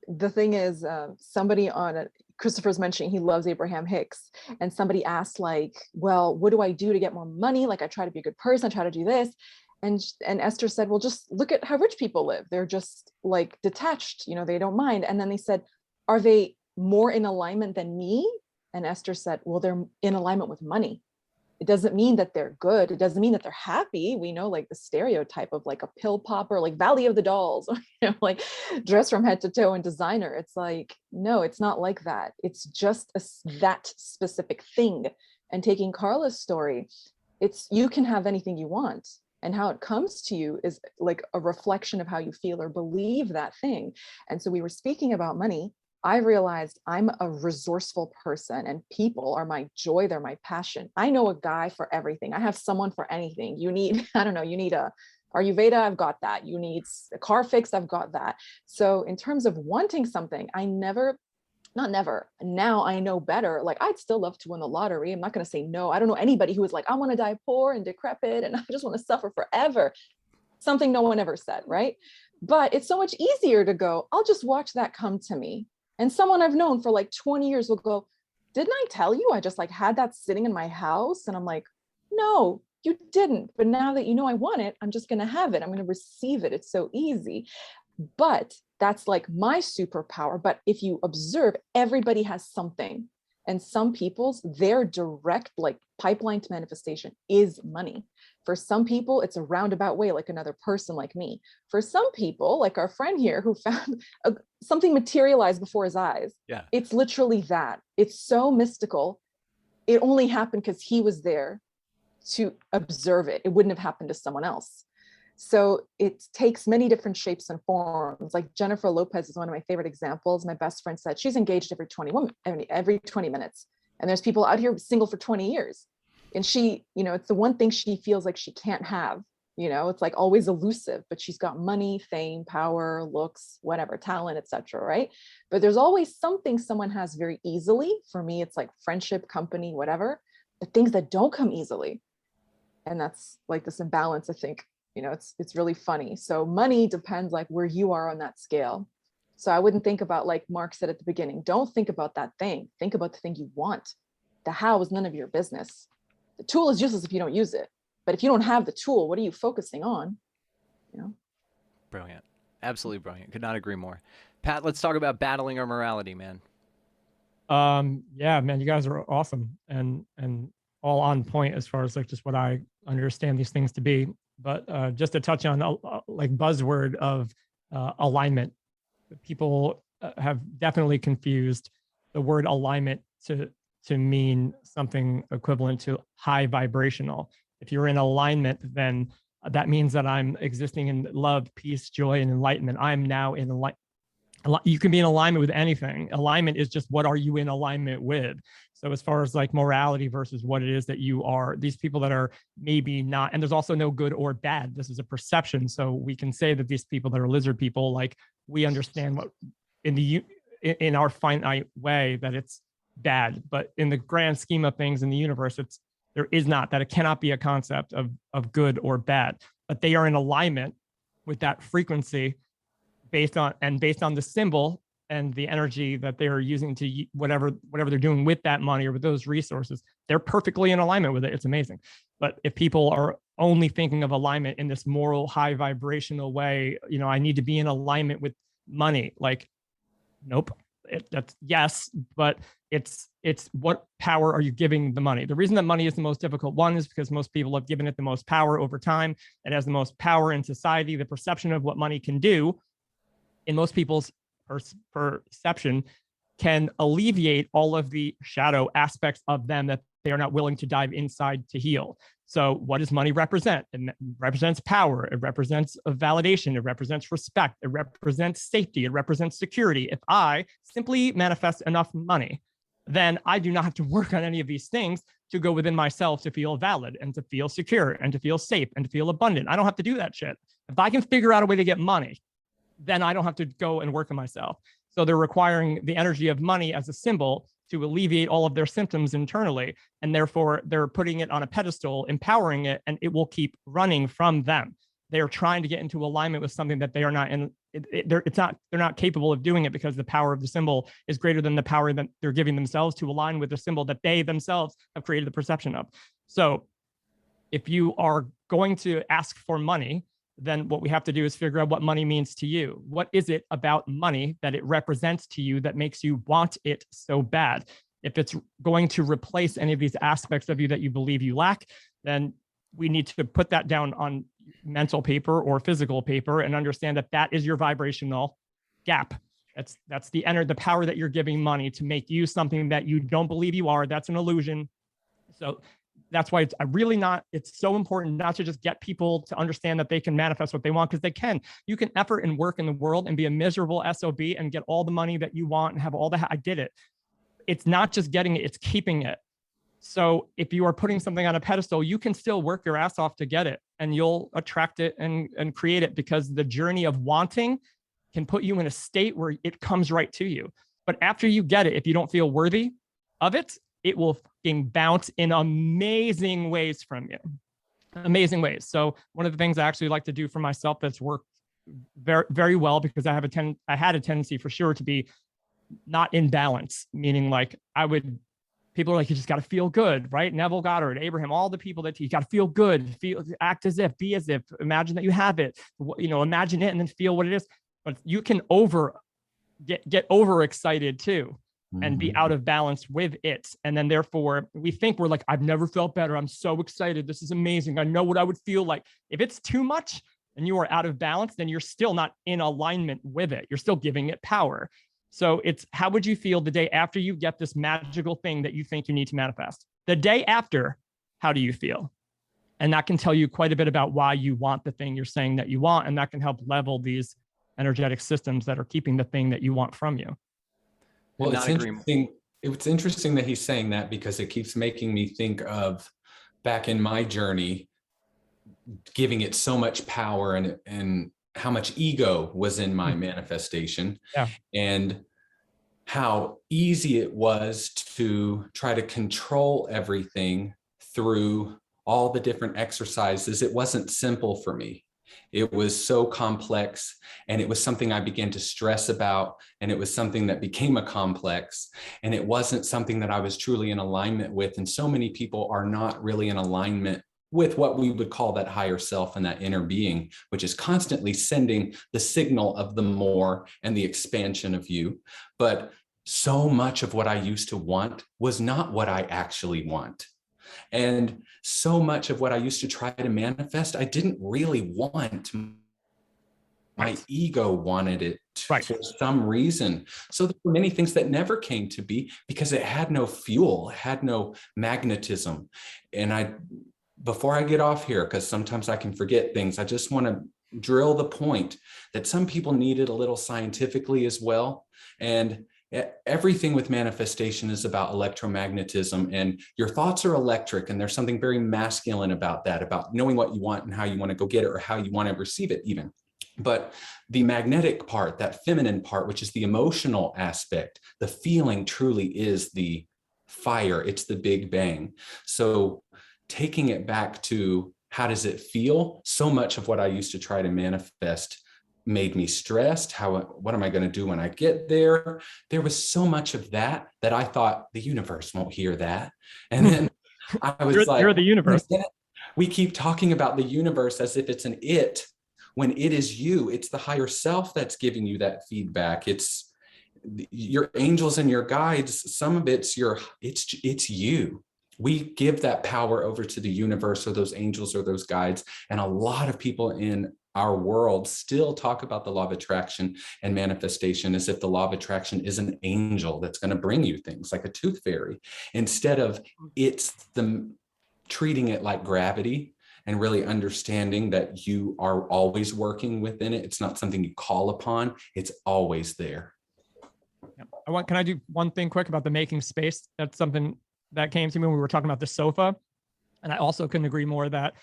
the thing is, somebody on it. Christopher's mentioning he loves Abraham Hicks, and somebody asked like, well, what do I do to get more money? Like I try to be a good person, I try to do this. And Esther said, well, just look at how rich people live. They're just like detached, you know, they don't mind. And then they said, are they more in alignment than me? And Esther said, well, they're in alignment with money. It doesn't mean that they're good. It doesn't mean that they're happy. We know like the stereotype of like a pill popper, like Valley of the Dolls, you know, like dressed from head to toe in designer. It's like, no, it's not like that. It's just that specific thing. And taking Carla's story, it's, you can have anything you want. And how it comes to you is like a reflection of how you feel or believe that thing. And so we were speaking about money. I realized I'm a resourceful person and people are my joy. They're my passion. I know a guy for everything. I have someone for anything. You need, I don't know, you need a Ayurveda, I've got that. You need a car fixed, I've got that. So in terms of wanting something, now I know better. Like I'd still love to win the lottery. I'm not going to say no. I don't know anybody who was like, I want to die poor and decrepit and I just want to suffer forever. Something no one ever said, right? But it's so much easier to go, I'll just watch that come to me. And someone I've known for like 20 years will go, didn't I tell you I just like had that sitting in my house? And I'm like, no, you didn't. But now that you know I want it, I'm just going to have it. I'm going to receive it. It's so easy. But that's like my superpower. But if you observe, everybody has something. And some people's, their direct like pipeline to manifestation is money. For some people, it's a roundabout way, like another person like me. For some people, like our friend here who found something materialized before his eyes. Yeah. It's literally that. It's so mystical. It only happened because he was there to observe it. It wouldn't have happened to someone else. So it takes many different shapes and forms. Like Jennifer Lopez is one of my favorite examples. My best friend said she's engaged every 20 minutes. And there's people out here single for 20 years. And she, you know, it's the one thing she feels like she can't have, you know, it's like always elusive, but she's got money, fame, power, looks, whatever, talent, etc. Right? But there's always something someone has very easily. For me, it's like friendship, company, whatever, the things that don't come easily. And that's like this imbalance, I think, you know, it's really funny. So money depends like where you are on that scale. So I wouldn't think about, like Mark said at the beginning, don't think about that thing. Think about the thing you want. The how is none of your business. The tool is useless if you don't use it. But if you don't have the tool, what are you focusing on? You know? Brilliant. Absolutely brilliant. Could not agree more. Pat, let's talk about battling our morality, man. Yeah, man, you guys are awesome and all on point as far as like just what I understand these things to be. But just to touch on like buzzword of alignment, people have definitely confused the word alignment to mean something equivalent to high vibrational. If you're in alignment, then that means that I'm existing in love, peace, joy, and enlightenment. I'm now in alignment. You can be in alignment with anything. Alignment is just what are you in alignment with. So as far as like morality versus what it is that you are, these people that are maybe not, and there's also no good or bad. This is a perception. So we can say that these people that are lizard people, like we understand what in our finite way that it's bad, but in the grand scheme of things in the universe, there is not, that it cannot be a concept of good or bad, but they are in alignment with that frequency based on the symbol and the energy that they are using to whatever they're doing with that money or with those resources. They're perfectly in alignment with it. It's amazing. But if people are only thinking of alignment in this moral, high vibrational way, you know, I need to be in alignment with money. Like, nope. That's yes, but it's what power are you giving the money? The reason that money is the most difficult one is because most people have given it the most power over time. It has the most power in society. The perception of what money can do in most people's perception can alleviate all of the shadow aspects of them that they are not willing to dive inside to heal. So what does money represent? It represents power. It represents a validation. It represents respect. It represents safety. It represents security. If I simply manifest enough money, then I do not have to work on any of these things to go within myself to feel valid and to feel secure and to feel safe and to feel abundant. I don't have to do that shit. If I can figure out a way to get money, then I don't have to go and work on myself. So they're requiring the energy of money as a symbol to alleviate all of their symptoms internally. And therefore they're putting it on a pedestal, empowering it, and it will keep running from them. They're trying to get into alignment with something that they are not in. They're not capable of doing it because the power of the symbol is greater than the power that they're giving themselves to align with the symbol that they themselves have created the perception of. So if you are going to ask for money, then what we have to do is figure out what money means to you. What is it about money that it represents to you that makes you want it so bad? If it's going to replace any of these aspects of you that you believe you lack, then we need to put that down on mental paper or physical paper and understand that that is your vibrational gap. That's the power that you're giving money to make you something that you don't believe you are. That's an illusion. So that's why it's so important not to just get people to understand that they can manifest what they want, because they can. You can effort and work in the world and be a miserable SOB and get all the money that you want and have all I did it. It's not just getting it, it's keeping it. So if you are putting something on a pedestal, you can still work your ass off to get it and you'll attract it and create it, because the journey of wanting can put you in a state where it comes right to you. But after you get it, if you don't feel worthy of it, it will fucking bounce in amazing ways from you. Amazing ways. So one of the things I actually like to do for myself that's worked very, very well, because I had a tendency for sure to be not in balance, meaning like people are like, you just got to feel good, right? Neville Goddard, Abraham, all the people that you got to feel good, act as if, be as if, imagine that you have it, imagine it and then feel what it is. But you can get overexcited too. and be out of balance with it. And then therefore we think we're like, I've never felt better. I'm so excited. This is amazing. I know what I would feel like. If it's too much and you are out of balance, then you're still not in alignment with it. You're still giving it power. So it's, how would you feel the day after you get this magical thing that you think you need to manifest? The day after, how do you feel? And that can tell you quite a bit about why you want the thing you're saying that you want. And that can help level these energetic systems that are keeping the thing that you want from you. Well, it's interesting. It's interesting that he's saying that, because it keeps making me think of back in my journey, giving it so much power and how much ego was in my manifestation, and how easy it was to try to control everything through all the different exercises. It wasn't simple for me. It was so complex, and it was something I began to stress about, and it was something that became a complex, and it wasn't something that I was truly in alignment with. And so many people are not really in alignment with what we would call that higher self and that inner being, which is constantly sending the signal of the more and the expansion of you. But so much of what I used to want was not what I actually want. And so much of what I used to try to manifest, I didn't really want. My ego wanted it for some reason. So there were many things that never came to be because it had no fuel, it had no magnetism. And before I get off here, because sometimes I can forget things, I just want to drill the point that some people need it a little scientifically as well. And everything with manifestation is about electromagnetism, and your thoughts are electric, and there's something very masculine about that, about knowing what you want and how you want to go get it, or how you want to receive it even. But the magnetic part, that feminine part, which is the emotional aspect, the feeling truly is the fire. It's the big bang. So taking it back to how does it feel? So much of what I used to try to manifest made me stressed. What am I going to do when I get there? There was so much of that I thought the universe won't hear that. And then I was you're the universe. We keep talking about the universe as if it's an it, when it is you. It's the higher self that's giving you that feedback. It's your angels and your guides. Some of it's you. We give that power over to the universe, or those angels or those guides. And a lot of people in our world still talk about the law of attraction and manifestation as if the law of attraction is an angel that's going to bring you things, like a tooth fairy, instead of treating it like gravity, and really understanding that you are always working within it. It's not something you call upon. It's always there. Can I do one thing quick about the making space? That's something that came to me when we were talking about the sofa. And I also couldn't agree more that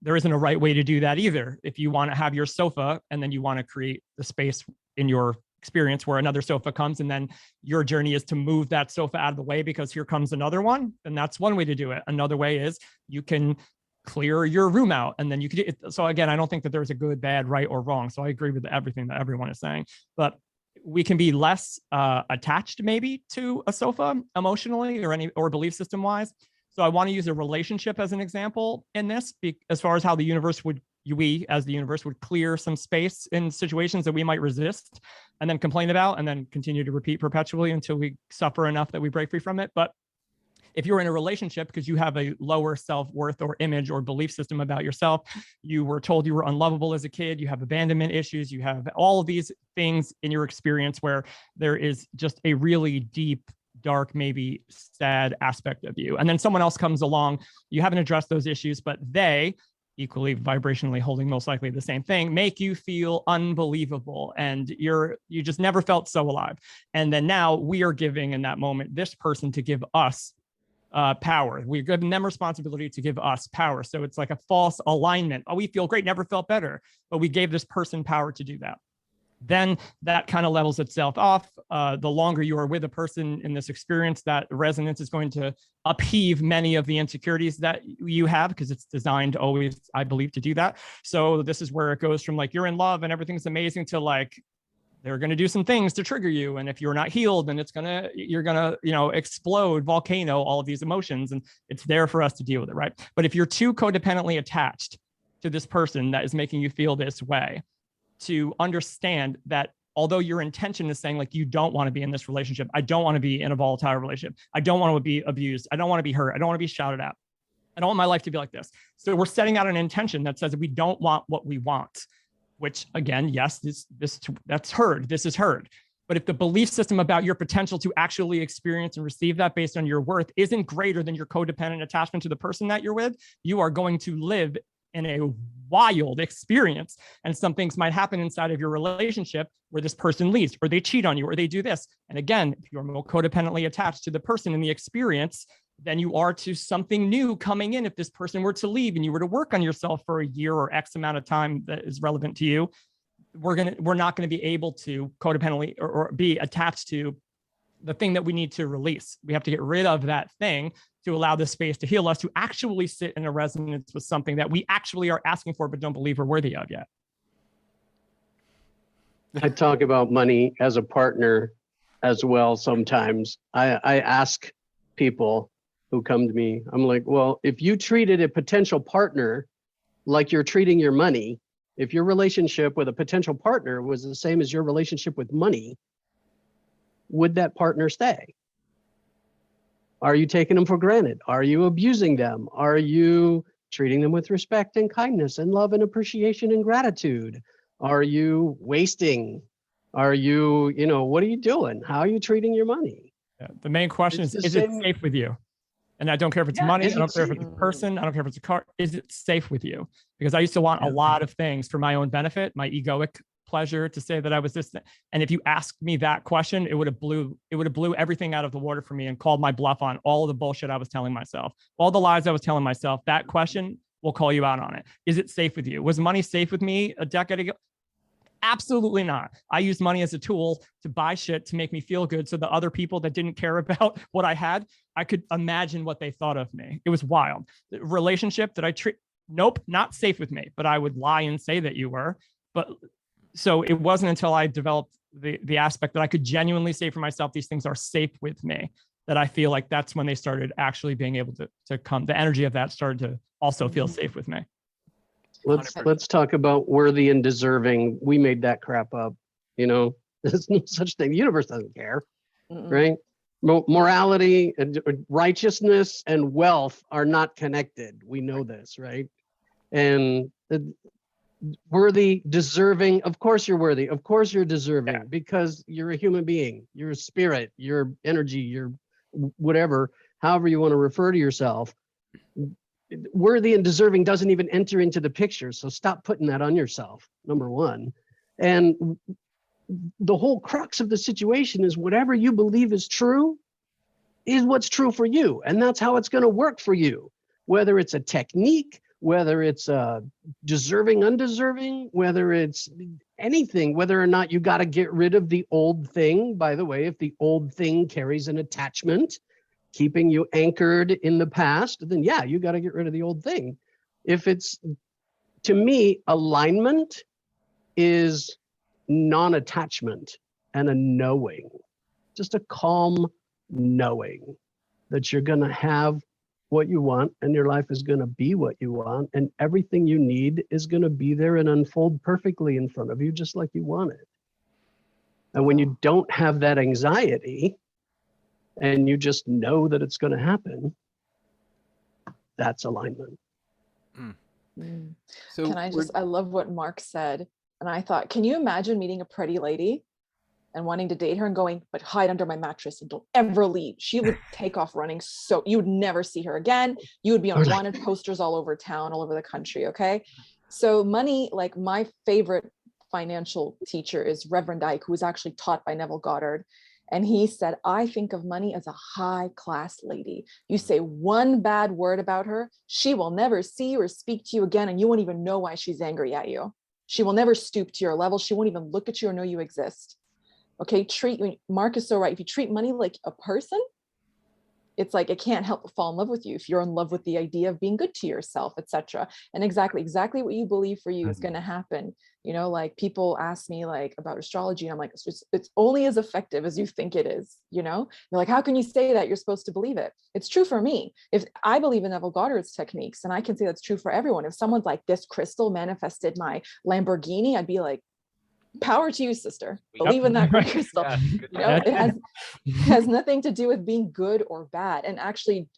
there isn't a right way to do that either. If you want to have your sofa and then you want to create the space in your experience where another sofa comes, and then your journey is to move that sofa out of the way because here comes another one, then that's one way to do it. Another way is you can clear your room out, and then you could. So again, I don't think that there's a good, bad, right, or wrong. So I agree with everything that everyone is saying, but we can be less attached maybe to a sofa emotionally or belief system wise. So I want to use a relationship as an example in this, as far as how we as the universe would clear some space in situations that we might resist and then complain about, and then continue to repeat perpetually until we suffer enough that we break free from it. But if you're in a relationship because you have a lower self-worth or image or belief system about yourself, you were told you were unlovable as a kid, you have abandonment issues, you have all of these things in your experience where there is just a really deep, dark, maybe sad aspect of you. And then someone else comes along, you haven't addressed those issues, but they, equally vibrationally holding most likely the same thing, make you feel unbelievable, and you just never felt so alive. And then now we are giving in that moment this person to give us power. We're giving them responsibility to give us power. So it's like a false alignment. Oh, we feel great, never felt better, but we gave this person power to do that. Then that kind of levels itself off. The longer you are with a person in this experience, that resonance is going to upheave many of the insecurities that you have, because it's designed always, I believe, to do that. So this is where it goes from like, you're in love and everything's amazing, to like, they're going to do some things to trigger you. And if you're not healed, then you're going to, explode, volcano, all of these emotions. And it's there for us to deal with it. Right. But if you're too codependently attached to this person that is making you feel this way, to understand that although your intention is saying like, you don't want to be in this relationship. I don't want to be in a volatile relationship. I don't want to be abused. I don't want to be hurt. I don't want to be shouted at. I don't want my life to be like this. So we're setting out an intention that says we don't want what we want, which again, yes, that's heard. This is heard. But if the belief system about your potential to actually experience and receive that based on your worth isn't greater than your codependent attachment to the person that you're with, you are going to live in a wild experience. And some things might happen inside of your relationship where this person leaves, or they cheat on you, or they do this. And again, if you're more codependently attached to the person in the experience than you are to something new coming in, if this person were to leave and you were to work on yourself for a year or X amount of time that is relevant to you, we're not going to be able to codependently or be attached to the thing that we need to release. We have to get rid of that thing to allow this space to heal us, to actually sit in a resonance with something that we actually are asking for, but don't believe we're worthy of yet. I talk about money as a partner as well. Sometimes I ask people who come to me, I'm like, well, if you treated a potential partner like you're treating your money, if your relationship with a potential partner was the same as your relationship with money, would that partner stay? Are you taking them for granted? Are you abusing them? Are you treating them with respect and kindness and love and appreciation and gratitude? Are you wasting? Are you, what are you doing? How are you treating your money? Yeah, the main question is it safe with you? And I don't care if it's money. I don't care if it's a person. I don't care if it's a car. Is it safe with you? Because I used to want a lot of things for my own benefit, my egoic pleasure to say that I was this. And if you asked me that question, it would have blew everything out of the water for me and called my bluff on all of the bullshit I was telling myself, all the lies I was telling myself. That question will call you out on it. Is it safe with you? Was money safe with me a decade ago? Absolutely not. I used money as a tool to buy shit to make me feel good. So the other people that didn't care about what I had, I could imagine what they thought of me. It was wild. The relationship that I treat, nope, not safe with me, but I would lie and say that you were. But so it wasn't until I developed the aspect that I could genuinely say for myself, these things are safe with me, that I feel like that's when they started actually being able to come. The energy of that started to also feel safe with me. Let's talk about worthy and deserving. We made that crap up. There's no such thing. The universe doesn't care, right? Morality and righteousness and wealth are not connected. We know this, right? And worthy, deserving. Of course you're worthy. Of course you're deserving, because you're a human being. You're a spirit. You're energy. You're whatever, however you want to refer to yourself. Worthy and deserving doesn't even enter into the picture. So stop putting that on yourself, number one. And the whole crux of the situation is whatever you believe is true is what's true for you. And that's how it's going to work for you, whether it's a technique, whether it's deserving, undeserving, whether it's anything, whether or not you got to get rid of the old thing. By the way, if the old thing carries an attachment, keeping you anchored in the past, then yeah, you got to get rid of the old thing. If it's, to me, alignment is non-attachment and a knowing, just a calm knowing that you're going to have what you want and your life is going to be what you want, and everything you need is going to be there and unfold perfectly in front of you just like you want it. And when you don't have that anxiety, and you just know that it's going to happen, that's alignment. So I love what Mark said. And I thought, can you imagine meeting a pretty lady and wanting to date her and going, but hide under my mattress and don't ever leave? She would take off running. So you would never see her again. You would be on wanted posters all over town, all over the country. Okay. So money, like my favorite financial teacher is Reverend Ike, who was actually taught by Neville Goddard. And he said, I think of money as a high class lady. You say one bad word about her, she will never see you or speak to you again. And you won't even know why she's angry at you. She will never stoop to your level. She won't even look at you or know you exist. Okay, Mark is so right. If you treat money like a person, it's like it can't help but fall in love with you if you're in love with the idea of being good to yourself, etc. And exactly what you believe for you is going to happen. Like people ask me like about astrology, and I'm like, it's only as effective as you think it is. They're like, how can you say that? You're supposed to believe it. It's true for me. If I believe in Neville Goddard's techniques, and I can say that's true for everyone. If someone's like, this crystal manifested my Lamborghini, I'd be like, Power to you, sister. Yep. Believe in that, Right. crystal. Yeah, good You know, job. it has nothing to do with being good or bad. And actually,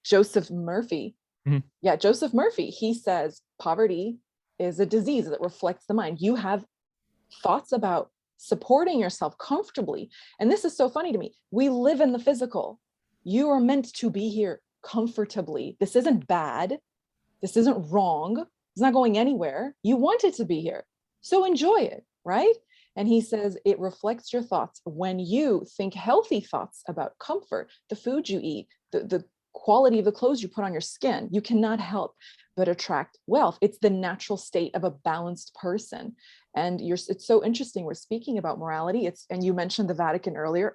Joseph Murphy, Mhm. Joseph Murphy, he says poverty is a disease that reflects the mind. You have thoughts about supporting yourself comfortably. And this is so funny to me. We live in the physical. You are meant to be here comfortably. This isn't bad. This isn't wrong. It's not going anywhere. You wanted to be here. So enjoy it, right? And he says it reflects your thoughts. When you think healthy thoughts about comfort, the food you eat, the quality of the clothes you put on your skin, you cannot help but attract wealth. It's the natural state of a balanced person. And it's so interesting. We're speaking about morality. And you mentioned the Vatican earlier.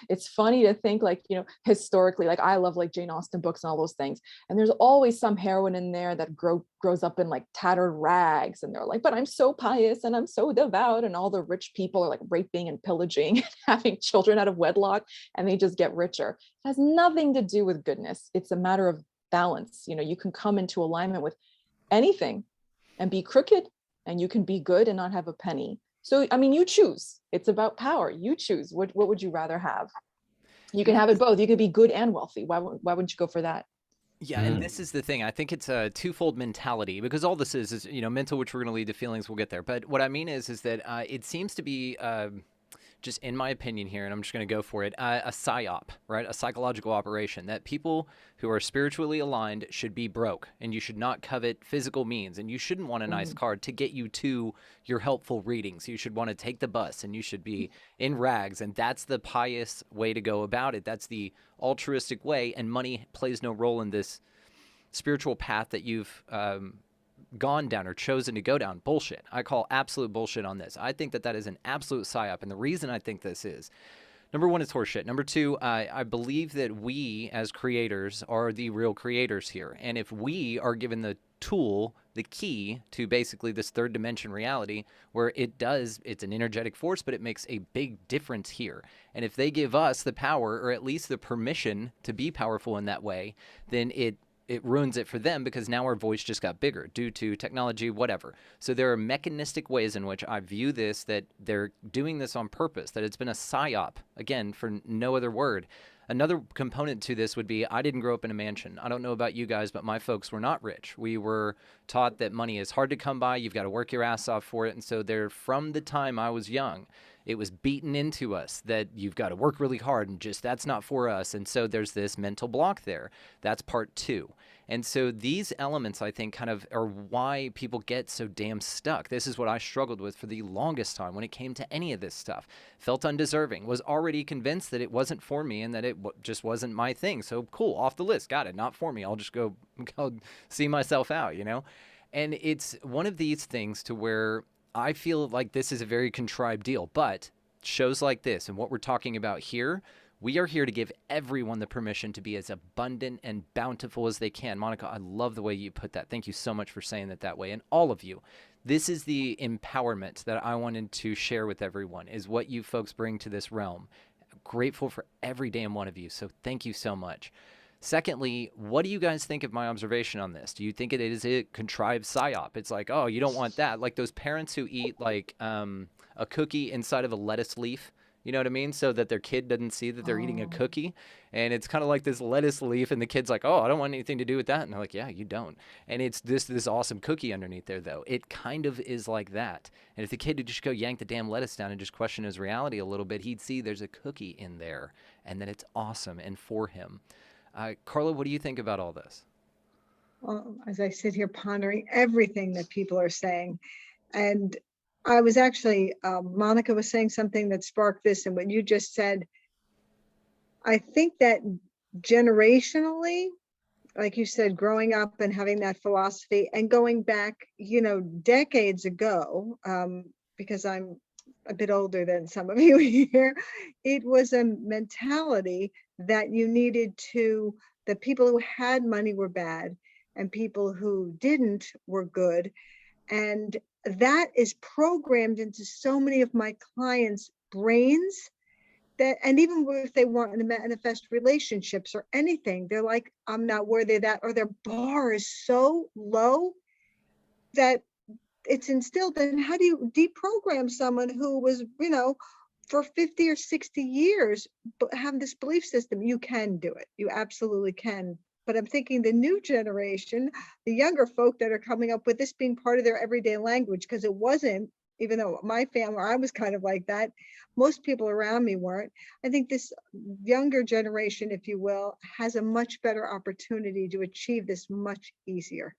It's funny to think, like, you know, historically, like I love like Jane Austen books and all those things. And there's always some heroine in there that grows up in like tattered rags. And they're like, but I'm so pious and I'm so devout. And all the rich people are like raping and pillaging and having children out of wedlock, and they just get richer. It has nothing to do with goodness. It's a matter of balance. You know, you can come into alignment with anything and be crooked, and you can be good and not have a penny. So, I mean, you choose. It's about power. You choose. What would you rather have? You can have it both. You can be good and wealthy. Why wouldn't you go for that? Yeah, and this is the thing. I think it's a twofold mentality, because all this is, you know, mental, which we're going to lead to feelings. We'll get there. But what I mean is that it seems to be, just in my opinion here, and I'm just going to go for it, a psyop, right? A psychological operation that people who are spiritually aligned should be broke, and you should not covet physical means, and you shouldn't want a nice card to get you to your helpful readings. You should want to take the bus, and you should be in rags, and that's the pious way to go about it. That's the altruistic way, and money plays no role in this spiritual path that you've gone down or chosen to go down. Bullshit. I call absolute bullshit on this. I think that is an absolute psyop. And the reason I think this is, number one, it's horseshit. Number two, I believe that we as creators are the real creators here. And if we are given the tool, the key to basically this third dimension reality, where it's an energetic force, but it makes a big difference here. And if they give us the power, or at least the permission to be powerful in that way, then it ruins it for them, because now our voice just got bigger due to technology, whatever. So there are mechanistic ways in which I view this, that they're doing this on purpose, that it's been a psyop, again, for no other word. Another component to this would be, I didn't grow up in a mansion. I don't know about you guys, but my folks were not rich. We were taught that money is hard to come by. You've got to work your ass off for it. And so from the time I was young, it was beaten into us that you've got to work really hard, and just that's not for us. And so there's this mental block there. That's part two. And so these elements, I think, kind of are why people get so damn stuck. This is what I struggled with for the longest time when it came to any of this stuff. Felt undeserving, was already convinced that it wasn't for me and that it just wasn't my thing. So cool, off the list, got it, not for me. I'll just go see myself out, you know? And it's one of these things to where I feel like this is a very contrived deal, but shows like this and what we're talking about here, we are here to give everyone the permission to be as abundant and bountiful as they can. Monica, I love the way you put that. Thank you so much for saying it that way. And all of you, this is the empowerment that I wanted to share with everyone, is what you folks bring to this realm. Grateful for every damn one of you. So thank you so much. Secondly, what do you guys think of my observation on this? Do you think it is a contrived psyop? It's like, oh, you don't want that. Like those parents who eat like a cookie inside of a lettuce leaf, you know what I mean? So that their kid doesn't see that they're eating a cookie. And it's kind of like this lettuce leaf, and the kid's like, oh, I don't want anything to do with that. And they're like, yeah, you don't. And it's this awesome cookie underneath there, though. It kind of is like that. And if the kid would just go yank the damn lettuce down and just question his reality a little bit, he'd see there's a cookie in there and that it's awesome and for him. Carla, what do you think about all this? Well, as I sit here pondering everything that people are saying, and I was actually, Monica was saying something that sparked this, and what you just said, I think that generationally, like you said, growing up and having that philosophy and going back, you know, decades ago, because I'm a bit older than some of you here, it was a mentality that you needed to, that people who had money were bad and people who didn't were good. And that is programmed into so many of my clients' brains that, and even if they want to manifest relationships or anything, they're like, I'm not worthy of that, or their bar is so low that it's instilled. Then how do you deprogram someone who was, for 50 or 60 years, but have this belief system? You can do it. You absolutely can. But I'm thinking the new generation, the younger folk that are coming up with this being part of their everyday language, because it wasn't, even though my family, I was kind of like that. Most people around me weren't. I think this younger generation, if you will, has a much better opportunity to achieve this much easier,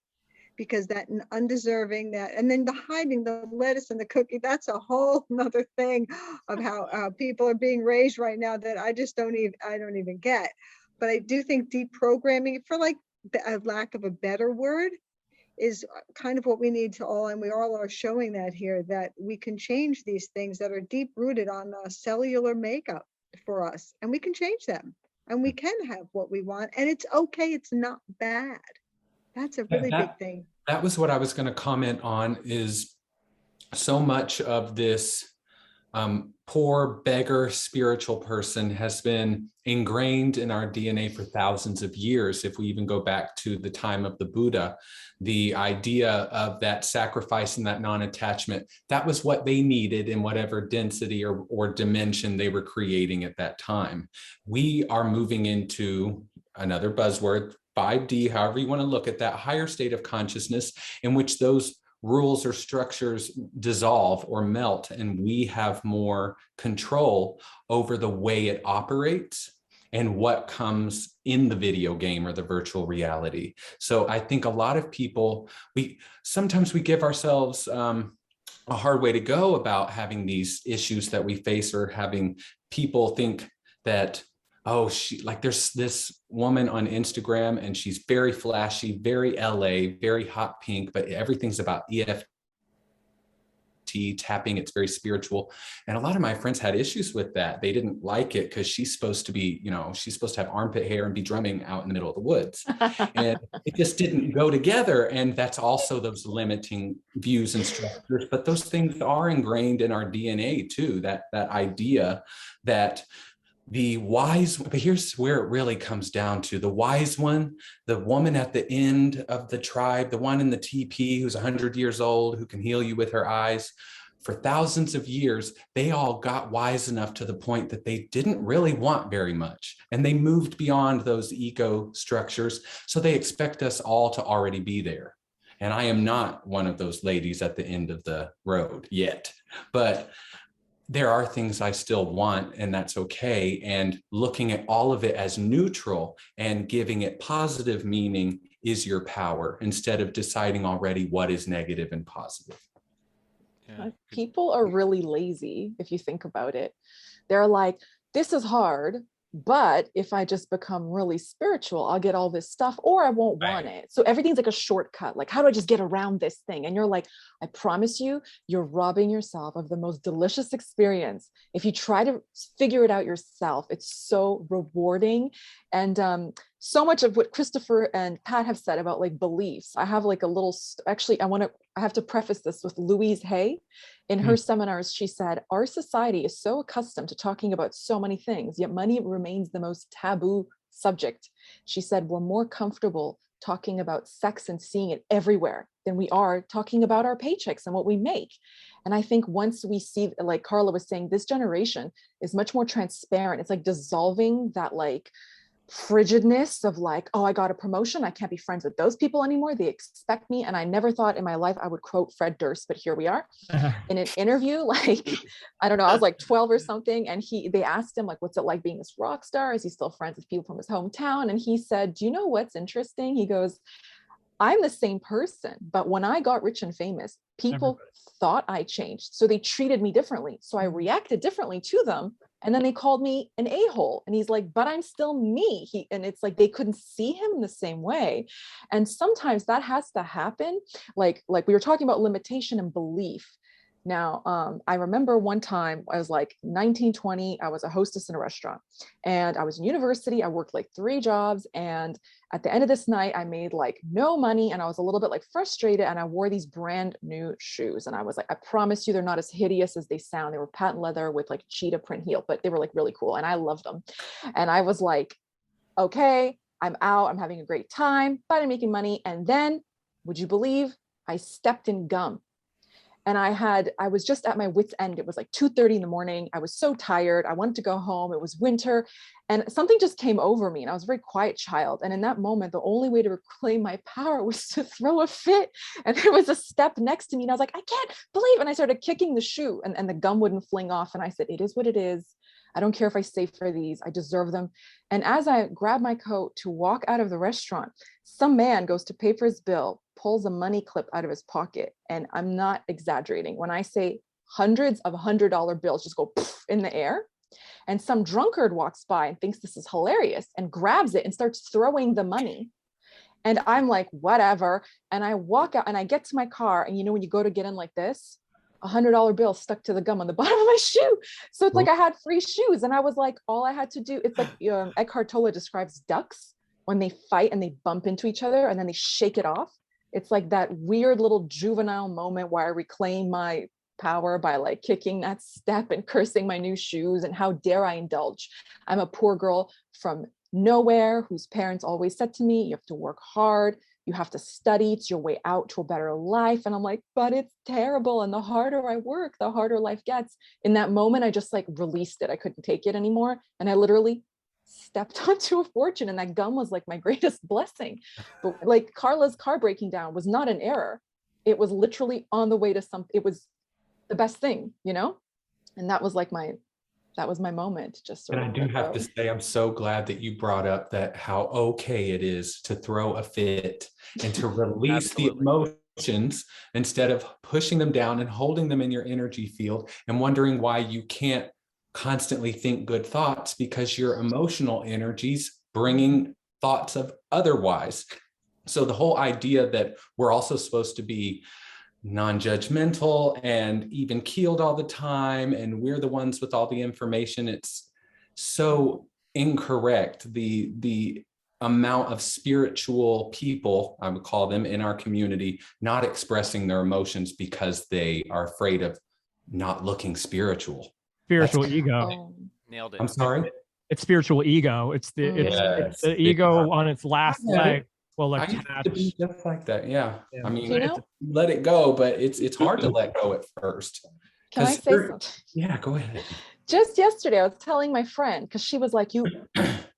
because that undeserving, that, and then the hiding the lettuce and the cookie, that's a whole nother thing of how people are being raised right now that I don't even get. But I do think deprogramming, for like a lack of a better word, is kind of what we need to all, and we all are showing that here, that we can change these things that are deep rooted on cellular makeup for us, and we can change them, and we can have what we want, and it's okay. It's not bad. That's a really big thing. That was what I was going to comment on, is so much of this poor beggar spiritual person has been ingrained in our DNA for thousands of years. If we even go back to the time of the Buddha, the idea of that sacrifice and that non-attachment, that was what they needed in whatever density or dimension they were creating at that time. We are moving into another buzzword, 5D, however you want to look at that, higher state of consciousness, in which those rules or structures dissolve or melt, and we have more control over the way it operates and what comes in the video game or the virtual reality. So I think a lot of people, sometimes we give ourselves a hard way to go about having these issues that we face, or having people think that, oh, there's this woman on Instagram and she's very flashy, very LA, very hot pink, but everything's about EFT tapping. It's very spiritual. And a lot of my friends had issues with that. They didn't like it because she's supposed to be, she's supposed to have armpit hair and be drumming out in the middle of the woods. And it just didn't go together. And that's also those limiting views and structures. But those things are ingrained in our DNA too, that idea that the wise, but here's where it really comes down to: the wise one, the woman at the end of the tribe, the one in the teepee who's 100 years old, who can heal you with her eyes. For thousands of years, they all got wise enough to the point that they didn't really want very much. And they moved beyond those ego structures. So they expect us all to already be there. And I am not one of those ladies at the end of the road yet. But there are things I still want, and that's okay. And looking at all of it as neutral and giving it positive meaning is your power, instead of deciding already what is negative and positive. Yeah. People are really lazy if you think about it. They're like, this is hard, but if I just become really spiritual, I'll get all this stuff, or I won't want it. So everything's like a shortcut. Like, how do I just get around this thing? And you're like, I promise you, you're robbing yourself of the most delicious experience. If you try to figure it out yourself, it's so rewarding. And so much of what Christopher and Pat have said about like beliefs, I have like a little, actually, I have to preface this with Louise Hay. In her seminars, she said, our society is so accustomed to talking about so many things, yet money remains the most taboo subject. She said, we're more comfortable talking about sex and seeing it everywhere than we are talking about our paychecks and what we make. And I think once we see, like Carla was saying, this generation is much more transparent. It's like dissolving that like frigidness of like, oh, I got a promotion, I can't be friends with those people anymore, they expect me. And I never thought in my life I would quote Fred Durst, but here we are in an interview. Like, I don't know, I was like 12 or something, and they asked him like, what's it like being this rock star? Is he still friends with people from his hometown? And he said, do you know what's interesting? He goes, I'm the same person, but when I got rich and famous, people thought I changed. So they treated me differently. So I reacted differently to them. And then they called me an a-hole. And he's like, but I'm still me. And it's like, they couldn't see him in the same way. And sometimes that has to happen. Like we were talking about limitation and belief. Now, I remember one time I was like 19, 20, I was a hostess in a restaurant, and I was in university. I worked like 3 jobs. And at the end of this night, I made like no money, and I was a little bit like frustrated, and I wore these brand new shoes. And I was like, I promise you, they're not as hideous as they sound. They were patent leather with like cheetah print heel, but they were like really cool. And I loved them. And I was like, okay, I'm out. I'm having a great time, but I'm making money. And then, would you believe, I stepped in gum. And I was just at my wit's end. It was like 2:30 in the morning. I was so tired. I wanted to go home. It was winter and something just came over me, and I was a very quiet child. And in that moment, the only way to reclaim my power was to throw a fit. And there was a step next to me and I was like, I can't believe. And I started kicking the shoe and the gum wouldn't fling off. And I said, it is what it is. I don't care if I save for these. I deserve them. And as I grabbed my coat to walk out of the restaurant, some man goes to pay for his bill, pulls a money clip out of his pocket. And I'm not exaggerating when I say hundreds of $100 bills just go poof in the air. And some drunkard walks by and thinks this is hilarious and grabs it and starts throwing the money. And I'm like, whatever. And I walk out and I get to my car. And you know, when you go to get in like this, $100 bill stuck to the gum on the bottom of my shoe. So it's like I had free shoes. And I was like, all I had to do, it's like Eckhart Tolle describes ducks when they fight and they bump into each other and then they shake it off. It's like that weird little juvenile moment where I reclaim my power by like kicking that step and cursing my new shoes. And how dare I indulge? I'm a poor girl from nowhere whose parents always said to me, you have to work hard. You have to study. It's your way out to a better life. And I'm like, but it's terrible. And the harder I work, the harder life gets. In that moment, I just like released it. I couldn't take it anymore. And I literally stepped onto a fortune. And that gum was like my greatest blessing. But like Carla's car breaking down was not an error. It was literally on the way to something. It was the best thing, you know? And that was like that was my moment. Just and I do have to say, I'm so glad that you brought up that how okay it is to throw a fit and to release the emotions instead of pushing them down and holding them in your energy field and wondering why you can't constantly think good thoughts because your emotional energies bringing thoughts of otherwise. So the whole idea that we're also supposed to be non-judgmental and even keeled all the time and we're the ones with all the information, it's so incorrect. The amount of spiritual people, I would call them, in our community not expressing their emotions because they are afraid of not looking spiritual. Ego. Nailed it. I'm sorry. It's spiritual ego. It's the ego on its last leg. Well, I attach. used to be just like that. Yeah. I mean, you know, let it go, but it's hard to let go at first. Can I say something? Yeah, go ahead. Just yesterday, I was telling my friend, because she was like, your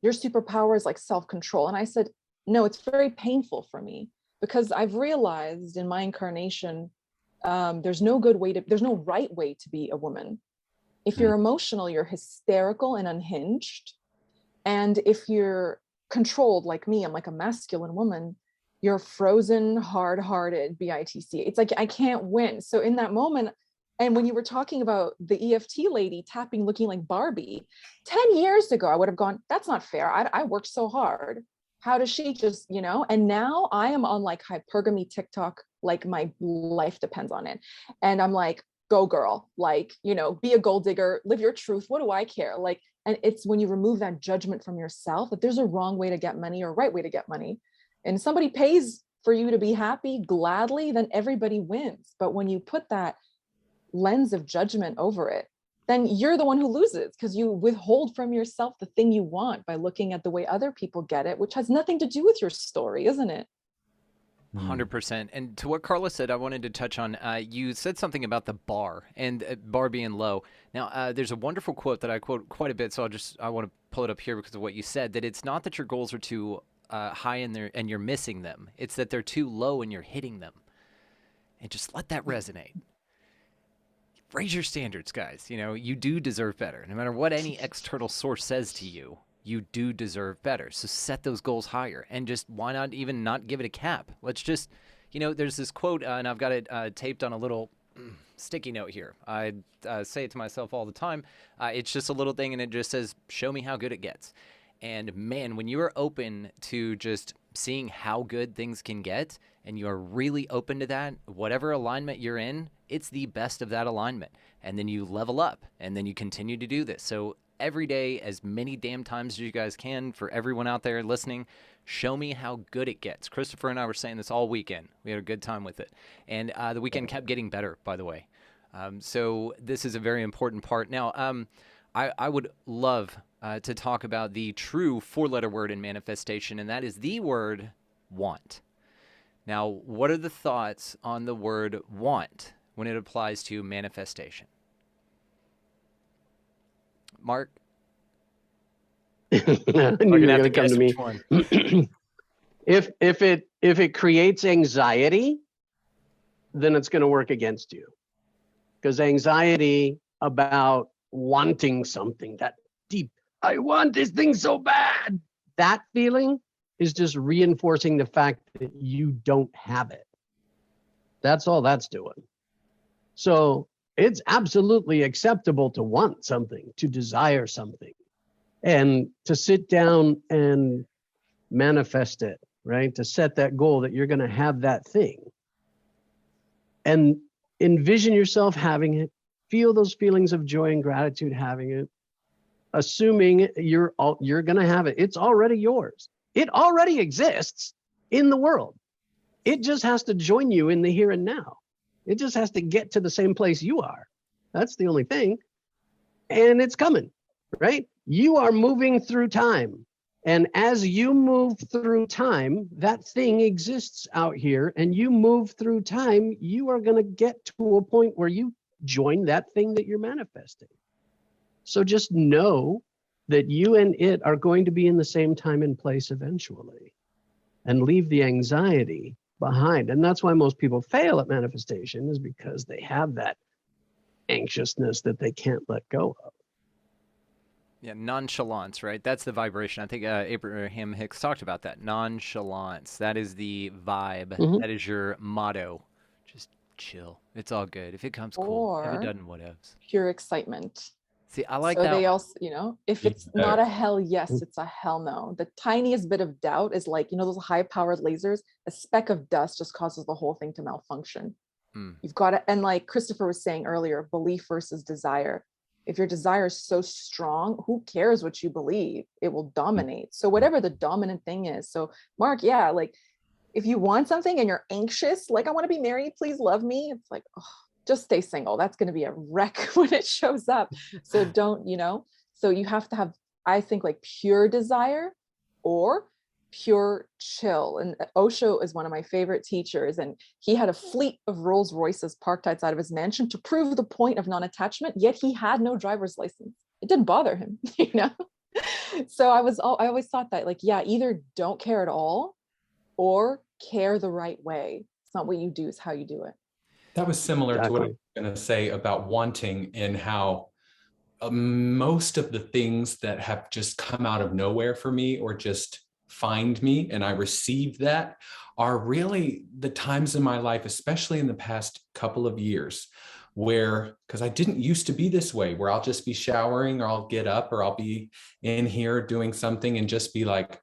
superpower is like self-control. And I said, no, it's very painful for me because I've realized in my incarnation, there's no right way to be a woman. If you're emotional, you're hysterical and unhinged. And if you're controlled like me, I'm like a masculine woman, you're frozen, hard-hearted, bitch. It's like I can't win. So in that moment, and when you were talking about the EFT lady tapping looking like Barbie 10 years ago, I would have gone, that's not fair. I worked so hard. How does she just, you know? And now I am on like hypergamy TikTok, like my life depends on it. And I'm like, go girl, like, you know, be a gold digger, live your truth. What do I care? Like, and it's when you remove that judgment from yourself that there's a wrong way to get money or a right way to get money. And somebody pays for you to be happy gladly, then everybody wins. But when you put that lens of judgment over it, then you're the one who loses because you withhold from yourself the thing you want by looking at the way other people get it, which has nothing to do with your story, isn't it? 100%. And to what Carla said, I wanted to touch on, you said something about the bar and bar being low. Now, there's a wonderful quote that I quote quite a bit, so I want to pull it up here because of what you said, that it's not that your goals are too high in there and you're missing them. It's that they're too low and you're hitting them. And just let that resonate. Raise your standards, guys. You know, you do deserve better. No matter what any external source says to you, you do deserve better. So set those goals higher and just why not even not give it a cap? Let's just, you know, there's this quote and I've got it taped on a little sticky note here. I say it to myself all the time. It's just a little thing and it just says, show me how good it gets. And man, when you are open to just seeing how good things can get and you are really open to that, whatever alignment you're in, it's the best of that alignment. And then you level up and then you continue to do this. So every day, as many damn times as you guys can, for everyone out there listening, show me how good it gets. Christopher and I were saying this all weekend. We had a good time with it. And the weekend kept getting better, by the way. So this is a very important part. Now, I would love to talk about the true four-letter word in manifestation, and that is the word want. Now, what are the thoughts on the word want? when it applies to manifestation? Mark? I knew We're you were gonna have to gonna come guess to which me. one. if it creates anxiety, then it's going to work against you, because anxiety about wanting something, that deep, I want this thing so bad, that feeling is just reinforcing the fact that you don't have it. That's all that's doing. So it's absolutely acceptable to want something, to desire something, and to sit down and manifest it, right? To set that goal that you're going to have that thing and envision yourself having it, feel those feelings of joy and gratitude having it, assuming you're going to have it. It's already yours. It already exists in the world. It just has to join you in the here and now. It just has to get to the same place you are. That's the only thing. And it's coming, right? You are moving through time. And as you move through time, that thing exists out here, and you move through time, you are going to get to a point where you join that thing that you're manifesting. So just know that you and it are going to be in the same time and place eventually, and leave the anxiety behind. And that's why most people fail at manifestation, is because they have that anxiousness that they can't let go of. Yeah, nonchalance, right? That's the vibration. I think Abraham Hicks talked about that. Nonchalance. That is the vibe. Mhm. That is your motto. Just chill. It's all good. If it comes, cool. If it Or doesn't, whatevs. pure excitement. See, I like So that they one. also, if it's not a hell yes, it's a hell no. The tiniest bit of doubt is like, those high powered lasers, a speck of dust just causes the whole thing to malfunction. You've got to, and like Christopher was saying earlier, belief versus desire. If your desire is so strong, who cares what you believe? It will dominate. So whatever the dominant thing is. So Mark, yeah, like if you want something and you're anxious, like I want to be married, please love me. It's like, oh, just stay single. That's going to be a wreck when it shows up. So don't, so you have to have, I think, like pure desire or pure chill. And Osho is one of my favorite teachers, and he had a fleet of Rolls Royces parked outside of his mansion to prove the point of non-attachment, yet he had no driver's license. It didn't bother him. So I always thought that, like, yeah, either don't care at all or care the right way. It's not what you do, it's how you do it. That was similar to what I Exactly. was going to say about wanting, and how most of the things that have just come out of nowhere for me, or just find me and I receive that, are really the times in my life, especially in the past couple of years, where, because I didn't used to be this way, where I'll just be showering, or I'll get up, or I'll be in here doing something and just be like,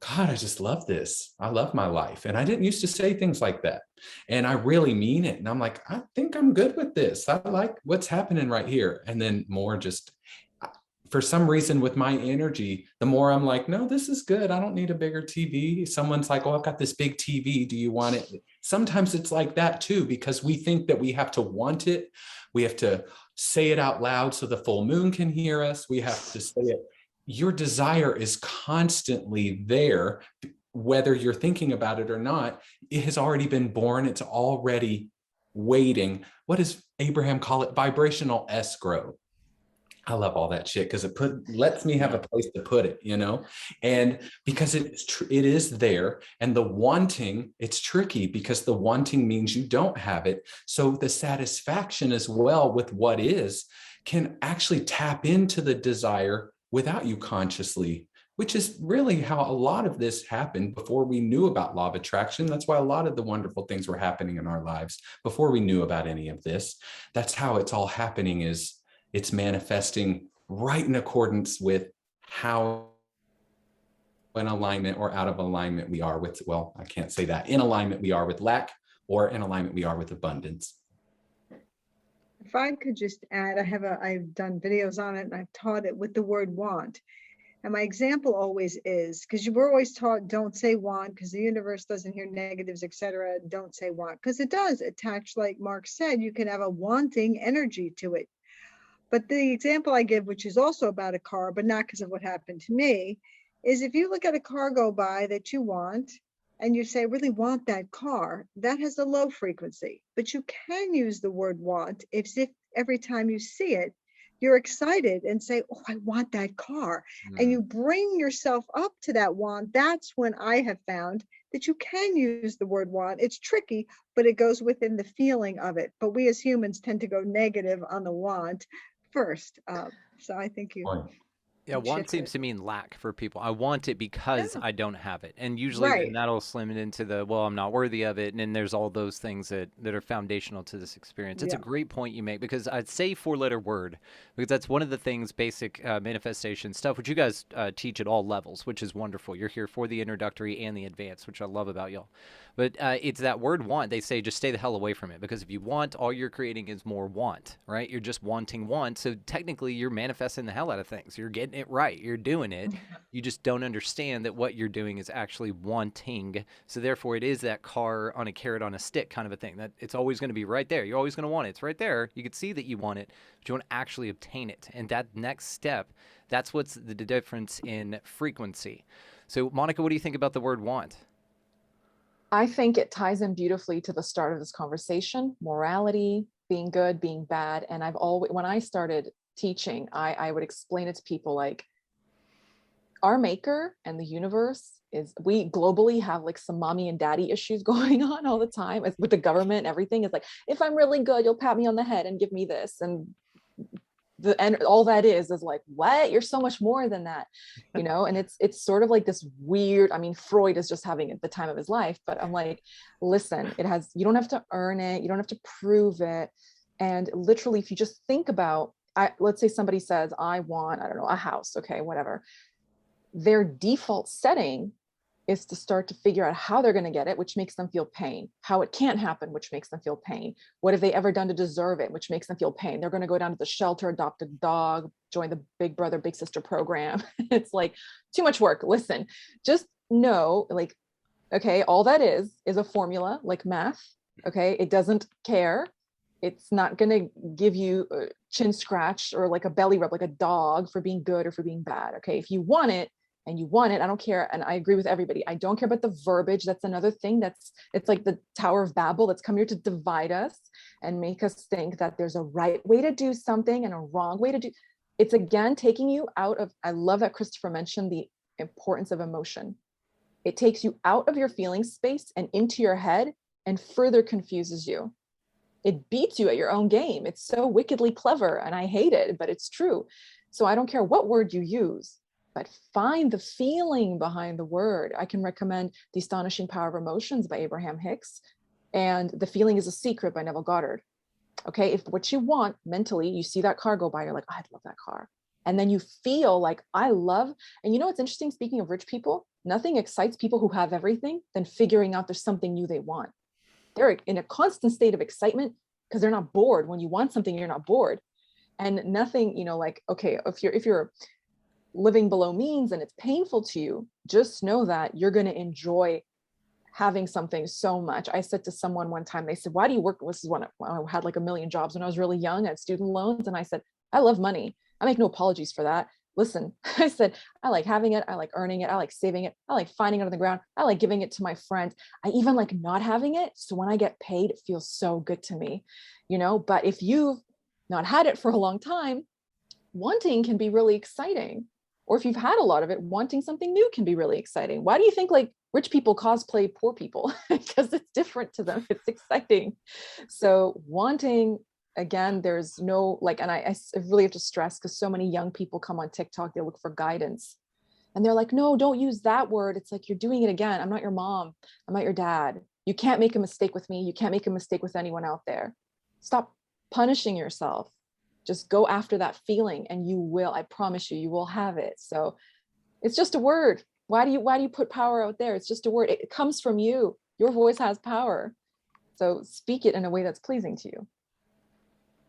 God, I just love this. I love my life. And I didn't used to say things like that. And I really mean it. And I'm like, I think I'm good with this. I like what's happening right here. And then more just, for some reason with my energy, the more I'm like, no, this is good. I don't need a bigger TV. Someone's like, oh, I've got this big TV. Do you want it? Sometimes it's like that too, because we think that we have to want it. We have to say it out loud so the full moon can hear us. We have to say it. Your desire is constantly there, whether you're thinking about it or not. It has already been born. It's already waiting. What does Abraham call it? Vibrational escrow. I love all that shit, because it lets me have a place to put it, and because it is there. And the wanting, it's tricky, because the wanting means you don't have it. So the satisfaction as well with what is can actually tap into the desire without you consciously, which is really how a lot of this happened before we knew about law of attraction. That's why a lot of the wonderful things were happening in our lives before we knew about any of this. That's how it's all happening, is it's manifesting right in accordance with how in alignment or out of alignment we are with, well, I can't say that, in alignment we are with lack, or in alignment we are with abundance. If I could just add, I've done videos on it, and I've taught it with the word want. And my example always is, because we're always taught, don't say want, because the universe doesn't hear negatives, etc. Don't say want, because it does attach, like Mark said, you can have a wanting energy to it. But the example I give, which is also about a car, but not because of what happened to me, is if you look at a car go by that you want, and you say, I really want that car, that has a low frequency. But you can use the word want if every time you see it, you're excited and say, oh, I want that car. And you bring yourself up to that want. That's when I have found that you can use the word want. It's tricky, but it goes within the feeling of it. But we as humans tend to go negative on the want first. So I think you Right. Yeah, can want shift seems it. to mean lack for people. I want it because Yeah, I don't have it. And usually then right. that'll slim it into the, well, I'm not worthy of it. And then there's all those things that are foundational to this experience. It's a Yeah. great point you make, because I'd say 4-letter word, because that's one of the things, basic manifestation stuff, which you guys teach at all levels, which is wonderful. You're here for the introductory and the advanced, which I love about y'all. But it's that word want. They say just stay the hell away from it, because if you want, all you're creating is more want, right? You're just wanting want. So technically you're manifesting the hell out of things. You're getting it right. You're doing it. You just don't understand that what you're doing is actually wanting. So therefore it is that car on a carrot on a stick kind of a thing, that it's always going to be right there. You're always going to want it. It's right there. You can see that you want it, but you want to actually obtain it. And that next step, that's what's the difference in frequency. So Monica, what do you think about the word want? I think it ties in beautifully to the start of this conversation: morality, being good, being bad. And I've always, when I started teaching, I would explain it to people like, our maker and the universe is, we globally have like some mommy and daddy issues going on all the time with the government and everything. It's like, if I'm really good, you'll pat me on the head and give me this. And and all that is like, what? You're so much more than that, and it's sort of like this weird, I mean, Freud is just having the time of his life, but I'm like, listen, you don't have to earn it, you don't have to prove it. And literally, if you just think about, let's say somebody says, I want, I don't know, a house, okay, whatever, their default setting is to start to figure out how they're going to get it, which makes them feel pain, how it can't happen, which makes them feel pain. What have they ever done to deserve it, which makes them feel pain? They're going to go down to the shelter, adopt a dog, join the big brother, big sister program. It's like too much work. Listen, just know, like, okay, all that is a formula like math. Okay. It doesn't care. It's not going to give you a chin scratch or like a belly rub, like a dog, for being good or for being bad. Okay. If you want it, and you want it, I don't care. And I agree with everybody. I don't care about the verbiage. That's another thing. It's like the Tower of Babel that's come here to divide us and make us think that there's a right way to do something and a wrong way to do. It's again taking you out of, I love that Christopher mentioned the importance of emotion. It takes you out of your feeling space and into your head and further confuses you. It beats you at your own game. It's so wickedly clever and I hate it, but it's true. So I don't care what word you use, but find the feeling behind the word. I can recommend The Astonishing Power of Emotions by Abraham Hicks and The Feeling is a Secret by Neville Goddard. Okay, if what you want mentally, you see that car go by, you're like, I'd love that car. And then you feel like, I love, and you know what's interesting, speaking of rich people, nothing excites people who have everything than figuring out there's something new they want. They're in a constant state of excitement because they're not bored. When you want something, you're not bored. And nothing, like, okay, if you're living below means and it's painful to you, just know that you're going to enjoy having something so much. I said to someone one time, they said, why do you work? This is when I had like a million jobs when I was really young, I had student loans. And I said, I love money. I make no apologies for that. Listen, I said, I like having it. I like earning it. I like saving it. I like finding it on the ground. I like giving it to my friends. I even like not having it. So when I get paid, it feels so good to me, but if you've not had it for a long time, wanting can be really exciting. Or if you've had a lot of it, wanting something new can be really exciting. Why do you think like rich people cosplay poor people? Because it's different to them. It's exciting. So wanting, again, there's no like, and I really have to stress, because so many young people come on TikTok, they look for guidance. And they're like, no, don't use that word. It's like, you're doing it again. I'm not your mom. I'm not your dad. You can't make a mistake with me. You can't make a mistake with anyone out there. Stop punishing yourself. Just go after that feeling and you will, I promise you, you will have it. So it's just a word. Why do you put power out there? It's just a word. It comes from you. Your voice has power. So speak it in a way that's pleasing to you.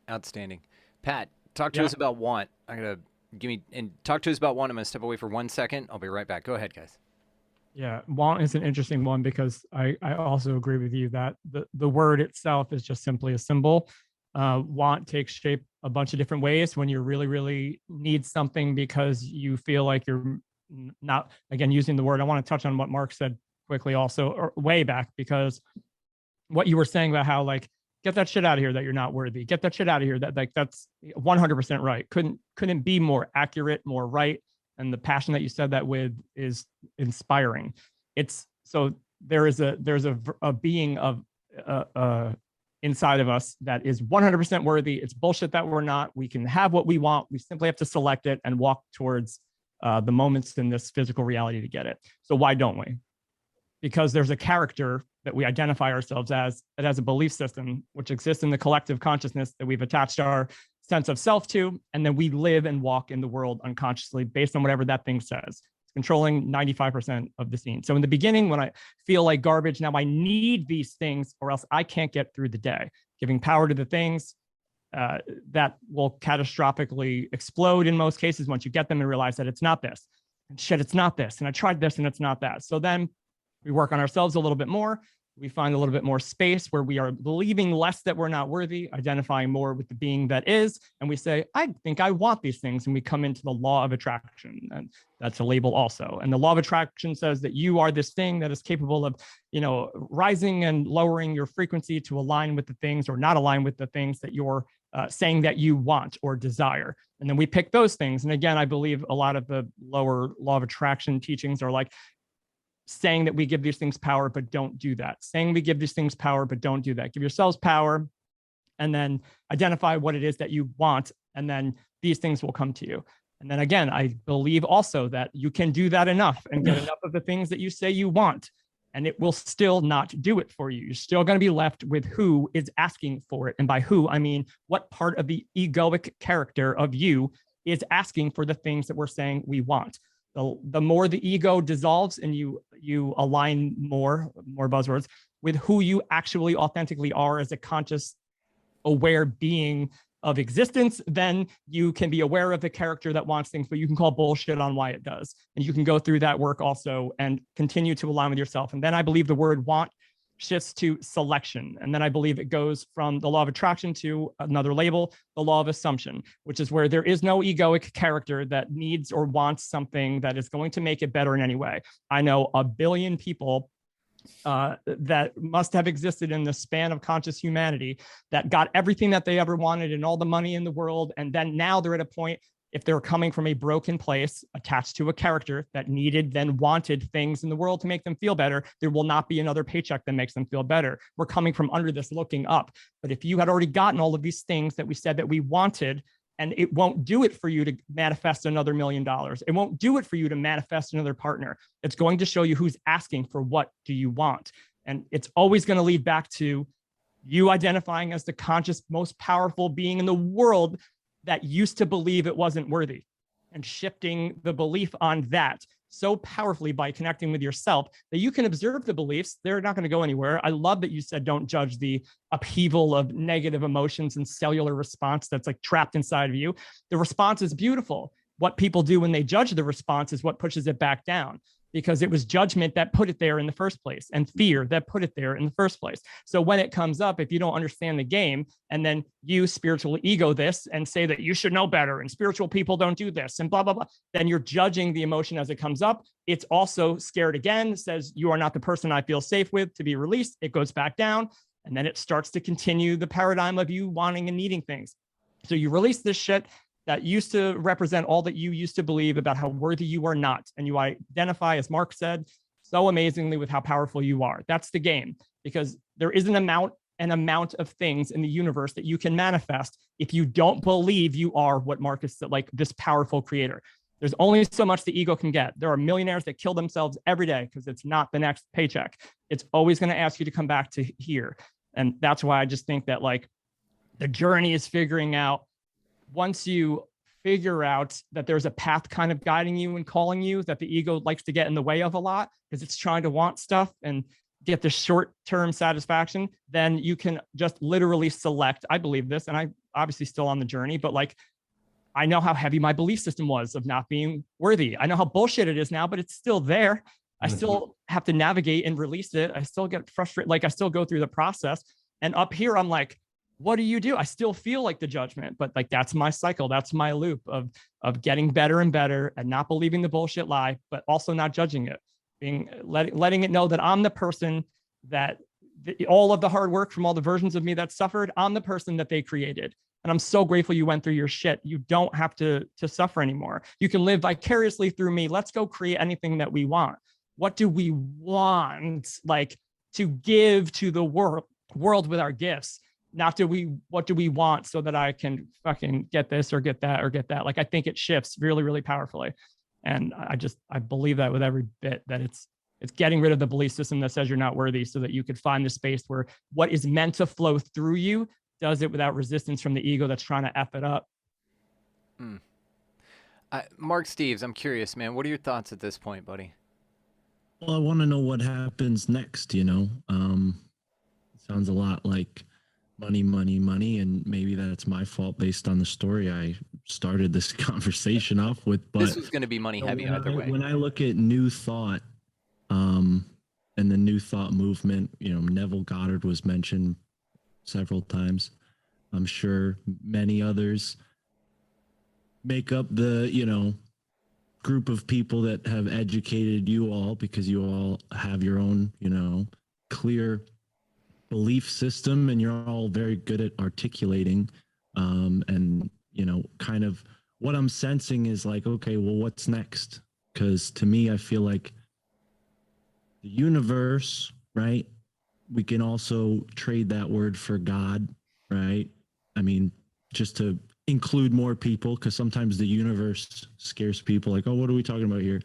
Outstanding. Pat, talk to us about want. Talk to us about want. I'm going to step away for 1 second. I'll be right back. Go ahead, guys. Yeah, want is an interesting one, because I also agree with you that the word itself is just simply a symbol. Want takes shape a bunch of different ways when you really, really need something because you feel like you're not, again, using the word. I want to touch on what Mark said quickly also, or way back, because what you were saying about how like, get that shit out of here that you're not worthy. Get that shit out of here. That like that's 100% right. Couldn't be more accurate, more right. And the passion that you said that with is inspiring. It's so there's a being of inside of us that is 100% worthy. It's bullshit that we're not. We can have what we want. We simply have to select it and walk towards the moments in this physical reality to get it. So why don't we? Because there's a character that we identify ourselves as, that has a belief system which exists in the collective consciousness that we've attached our sense of self to, and then we live and walk in the world unconsciously based on whatever that thing says. It's controlling 95% of the scene. So in the beginning, when I feel like garbage, now I need these things or else I can't get through the day. Giving power to the things that will catastrophically explode in most cases once you get them and realize that it's not this. And shit, it's not this. And I tried this and it's not that. So then we work on ourselves a little bit more. We find a little bit more space where we are believing less that we're not worthy, identifying more with the being that is. And we say, I think I want these things. And we come into the law of attraction. And that's a label also. And the law of attraction says that you are this thing that is capable of, rising and lowering your frequency to align with the things or not align with the things that you're saying that you want or desire. And then we pick those things. And again, I believe a lot of the lower law of attraction teachings are like, saying that we give these things power, but don't do that. Saying we give these things power, but don't do that. Give yourselves power and then identify what it is that you want. And then these things will come to you. And then again, I believe also that you can do that enough and get enough of the things that you say you want, and it will still not do it for you. You're still going to be left with who is asking for it. And by who, I mean, what part of the egoic character of you is asking for the things that we're saying we want. The more the ego dissolves and you align more buzzwords with who you actually authentically are as a conscious, aware being of existence, then you can be aware of the character that wants things, but you can call bullshit on why it does. And you can go through that work also and continue to align with yourself. And then I believe the word want shifts to selection. And then I believe it goes from the law of attraction to another label, the law of assumption, which is where there is no egoic character that needs or wants something that is going to make it better in any way. I know a billion people that must have existed in the span of conscious humanity that got everything that they ever wanted and all the money in the world. And then now they're at a point, if they're coming from a broken place attached to a character that needed, then wanted things in the world to make them feel better, there will not be another paycheck that makes them feel better. We're coming from under this looking up. But if you had already gotten all of these things that we said that we wanted, and it won't do it for you to manifest another $1 million. It won't do it for you to manifest another partner. It's going to show you who's asking for what do you want. And it's always going to lead back to you identifying as the conscious, most powerful being in the world that used to believe it wasn't worthy, and shifting the belief on that so powerfully by connecting with yourself that you can observe the beliefs. They're not going to go anywhere. I love that you said, don't judge the upheaval of negative emotions and cellular response that's like trapped inside of you. The response is beautiful. What people do when they judge the response is what pushes it back down, because it was judgment that put it there in the first place and fear that put it there in the first place. So when it comes up, if you don't understand the game and then you spiritual ego this and say that you should know better and spiritual people don't do this and blah, blah, blah, then you're judging the emotion as it comes up. It's also scared again, says you are not the person I feel safe with to be released. It goes back down. And then it starts to continue the paradigm of you wanting and needing things. So you release this shit that used to represent all that you used to believe about how worthy you are not. And you identify, as Mark said, so amazingly with how powerful you are. That's the game, because there is an amount of things in the universe that you can manifest if you don't believe you are what Marcus said, like this powerful creator. There's only so much the ego can get. There are millionaires that kill themselves every day because it's not the next paycheck. It's always going to ask you to come back to here. And that's why I just think that like the journey is figuring out, once you figure out that there's a path kind of guiding you and calling you that the ego likes to get in the way of a lot because it's trying to want stuff and get the short-term satisfaction, then you can just literally select. I believe this, and I obviously still on the journey, but like, I know how heavy my belief system was of not being worthy. I know how bullshit it is now, but it's still there. I still have to navigate and release it. I still get frustrated. Like I still go through the process. And up here, I'm like, what do you do? I still feel like the judgment, but like, that's my cycle. That's my loop of getting better and better and not believing the bullshit lie, but also not judging it. letting it know that I'm the person that all of the hard work from all the versions of me that suffered, I'm the person that they created. And I'm so grateful you went through your shit. You don't have to suffer anymore. You can live vicariously through me. Let's go create anything that we want. What do we want, like, to give to the world with our gifts? Not what do we want so that I can fucking get this or get that or get that? Like, I think it shifts really, really powerfully. And I believe that with every bit, that it's getting rid of the belief system that says you're not worthy, so that you could find the space where what is meant to flow through you does it without resistance from the ego that's trying to F it up. Mark Steves, I'm curious, man. What are your thoughts at this point, buddy? Well, I want to know what happens next, you know. Sounds a lot like money, money, money, and maybe that's my fault based on the story I started this conversation off with. But this was going to be money heavy either way. When I look at New Thought, and the New Thought movement, you know, Neville Goddard was mentioned several times. I'm sure many others make up the, you know, group of people that have educated you all, because you all have your own, you know, clear belief system, and you're all very good at articulating. And, you know, kind of what I'm sensing is like, okay, well, what's next? Because to me, I feel like the universe, right? We can also trade that word for God, right? I mean, just to include more people, because sometimes the universe scares people, like, oh, what are we talking about here?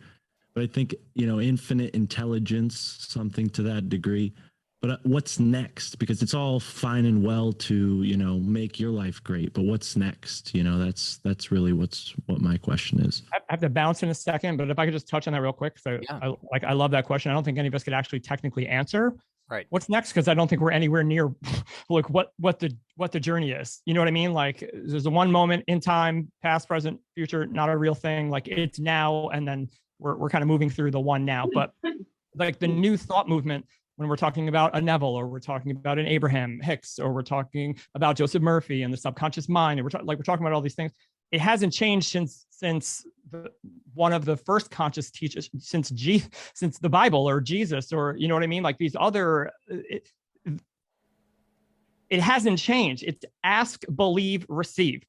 But I think, you know, infinite intelligence, something to that degree. But what's next? Because it's all fine and well to, you know, make your life great, but what's next? You know, that's really what my question is. I have to bounce in a second, but if I could just touch on that real quick. So yeah. I love that question. I don't think any of us could actually technically answer. Right. What's next? Because I don't think we're anywhere near like what the journey is. You know what I mean? Like, there's a one moment in time, past, present, future, not a real thing. Like, it's now, and then we're kind of moving through the one now. But like the New Thought movement, when we're talking about a Neville, or we're talking about an Abraham Hicks, or we're talking about Joseph Murphy and the subconscious mind, and we're talking about all these things, it hasn't changed since one of the first conscious teachers, since the Bible or Jesus, or, you know what I mean? Like these other, it hasn't changed. It's ask, believe, receive.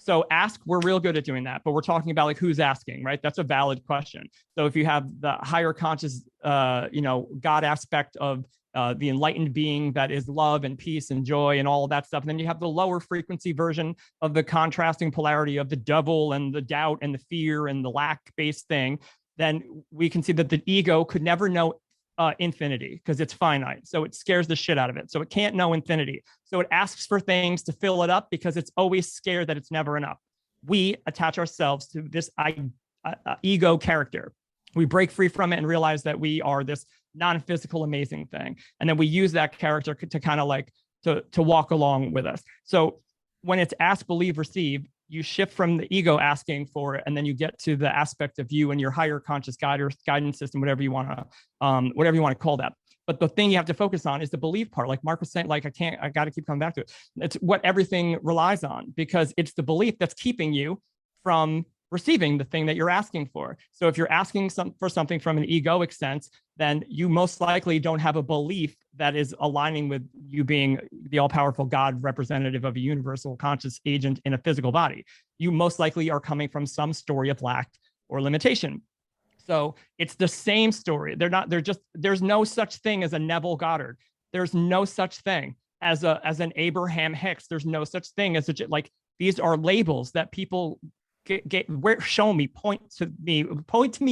So ask, we're real good at doing that, but we're talking about like who's asking, right? That's a valid question. So if you have the higher conscious, God aspect of the enlightened being that is love and peace and joy and all of that stuff, and then you have the lower frequency version of the contrasting polarity of the devil and the doubt and the fear and the lack-based thing, then we can see that the ego could never know infinity, because it's finite. So it scares the shit out of it. So it can't know infinity. So it asks for things to fill it up, because it's always scared that it's never enough. We attach ourselves to this ego character. We break free from it and realize that we are this non-physical, amazing thing. And then we use that character to kind of like to walk along with us. So when it's ask, believe, receive, you shift from the ego asking for it, and then you get to the aspect of you and your higher conscious guidance system, whatever you want to call that. But the thing you have to focus on is the belief part. Like Mark was saying, like, I got to keep coming back to it. It's what everything relies on, because it's the belief that's keeping you from receiving the thing that you're asking for. So if you're asking for something from an egoic sense, then you most likely don't have a belief that is aligning with you being the all-powerful God representative of a universal conscious agent in a physical body. You most likely are coming from some story of lack or limitation. So it's the same story. There's no such thing as a Neville Goddard. There's no such thing as an Abraham Hicks. There's no such thing as like, these are labels that people show me, point to me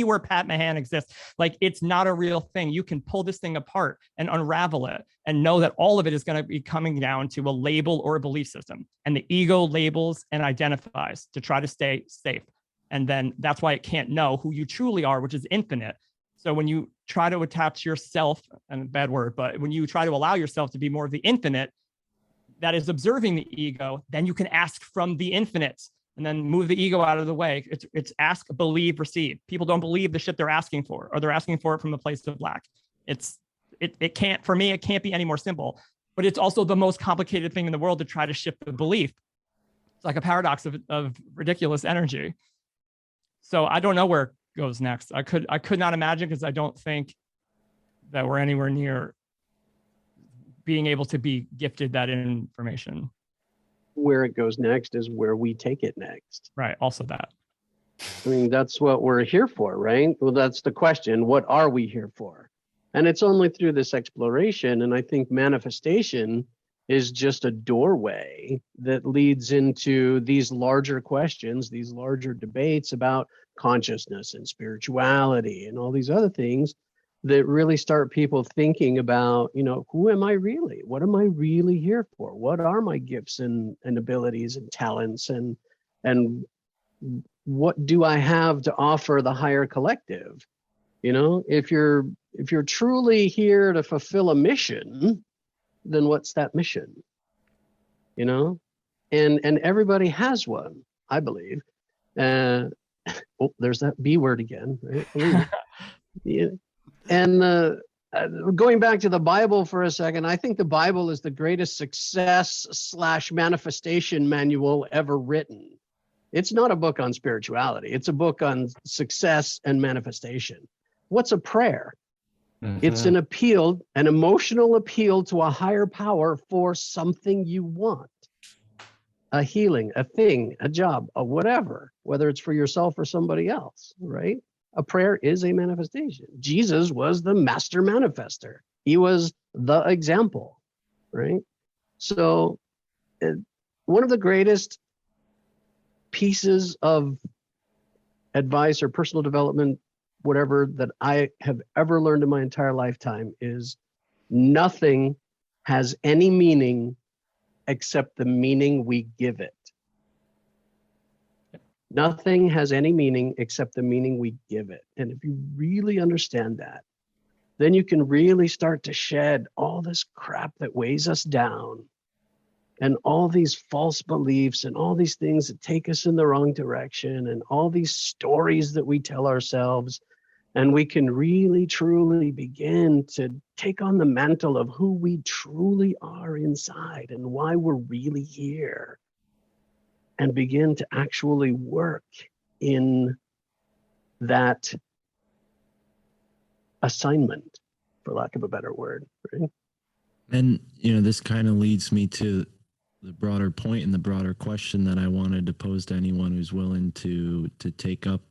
where Pat Mahan exists. Like, it's not a real thing. You can pull this thing apart and unravel it and know that all of it is going to be coming down to a label or a belief system. And the ego labels and identifies to try to stay safe. And then that's why it can't know who you truly are, which is infinite. So when you try to attach yourself, and a bad word, but when you try to allow yourself to be more of the infinite that is observing the ego, then you can ask from the infinite. And then move the ego out of the way. It's ask, believe, receive. People don't believe the shit they're asking for, or they're asking for it from a place of lack. It can't, for me, it can't be any more simple, but it's also the most complicated thing in the world to try to shift the belief. It's like a paradox of ridiculous energy. So I don't know where goes next. I could not imagine, because I don't think that we're anywhere near being able to be gifted that information. Where it goes next is where we take it next. Right. Also that. I mean, that's what we're here for, right? Well, that's the question. What are we here for? And it's only through this exploration. And I think manifestation is just a doorway that leads into these larger questions, these larger debates about consciousness and spirituality and all these other things that really start people thinking about, who am I really? What am I really here for? What are my gifts and abilities and talents, and what do I have to offer the higher collective? If you're truly here to fulfill a mission, then what's that mission? And everybody has one, I believe. Oh, there's that B word again, right? Yeah. And going back to the Bible for a second, I think the Bible is the greatest success/manifestation manual ever written. It's not a book on spirituality. It's a book on success and manifestation. What's a prayer? Mm-hmm. It's an appeal, an emotional appeal to a higher power for something you want. A healing, a thing, a job, a whatever, whether it's for yourself or somebody else, right? A prayer is a manifestation. Jesus was the master manifester. He was the example, right? So one of the greatest pieces of advice or personal development, whatever, that I have ever learned in my entire lifetime is nothing has any meaning except the meaning we give it. Nothing has any meaning except the meaning we give it. And if you really understand that, then you can really start to shed all this crap that weighs us down and all these false beliefs and all these things that take us in the wrong direction and all these stories that we tell ourselves. And we can really, truly begin to take on the mantle of who we truly are inside and why we're really here, and begin to actually work in that assignment, for lack of a better word, right? And, this kind of leads me to the broader point and the broader question that I wanted to pose to anyone who's willing to take up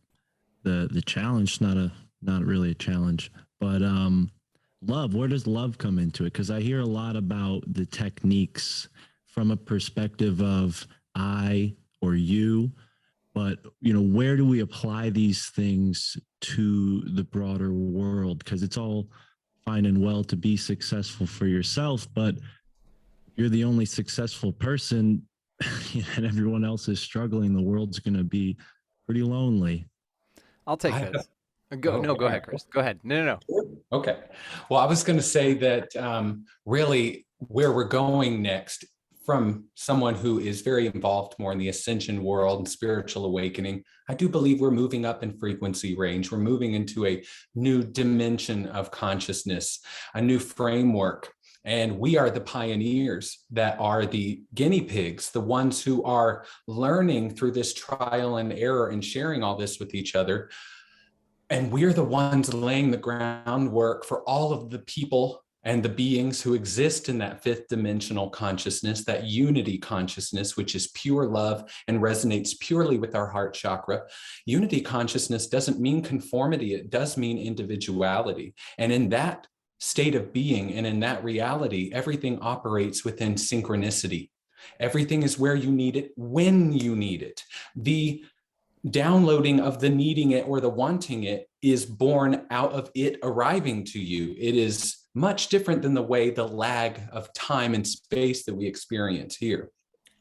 the challenge. Not really a challenge, but love. Where does love come into it? Because I hear a lot about the techniques from a perspective of I or you, but where do we apply these things to the broader world? Because it's all fine and well to be successful for yourself, but you're the only successful person and everyone else is struggling, the world's going to be pretty lonely. I'll take this. Go ahead, Chris. Go ahead. No. Okay. Well, I was going to say that really where we're going next, from someone who is very involved more in the ascension world and spiritual awakening, I do believe we're moving up in frequency range. We're moving into a new dimension of consciousness, a new framework. And we are the pioneers that are the guinea pigs, the ones who are learning through this trial and error and sharing all this with each other. And we're the ones laying the groundwork for all of the people and the beings who exist in that fifth dimensional consciousness, that unity consciousness, which is pure love and resonates purely with our heart chakra. Unity consciousness doesn't mean conformity, it does mean individuality. And in that state of being and in that reality, everything operates within synchronicity. Everything is where you need it, when you need it. The downloading of the needing it or the wanting it is born out of it arriving to you. It is much different than the way the lag of time and space that we experience here.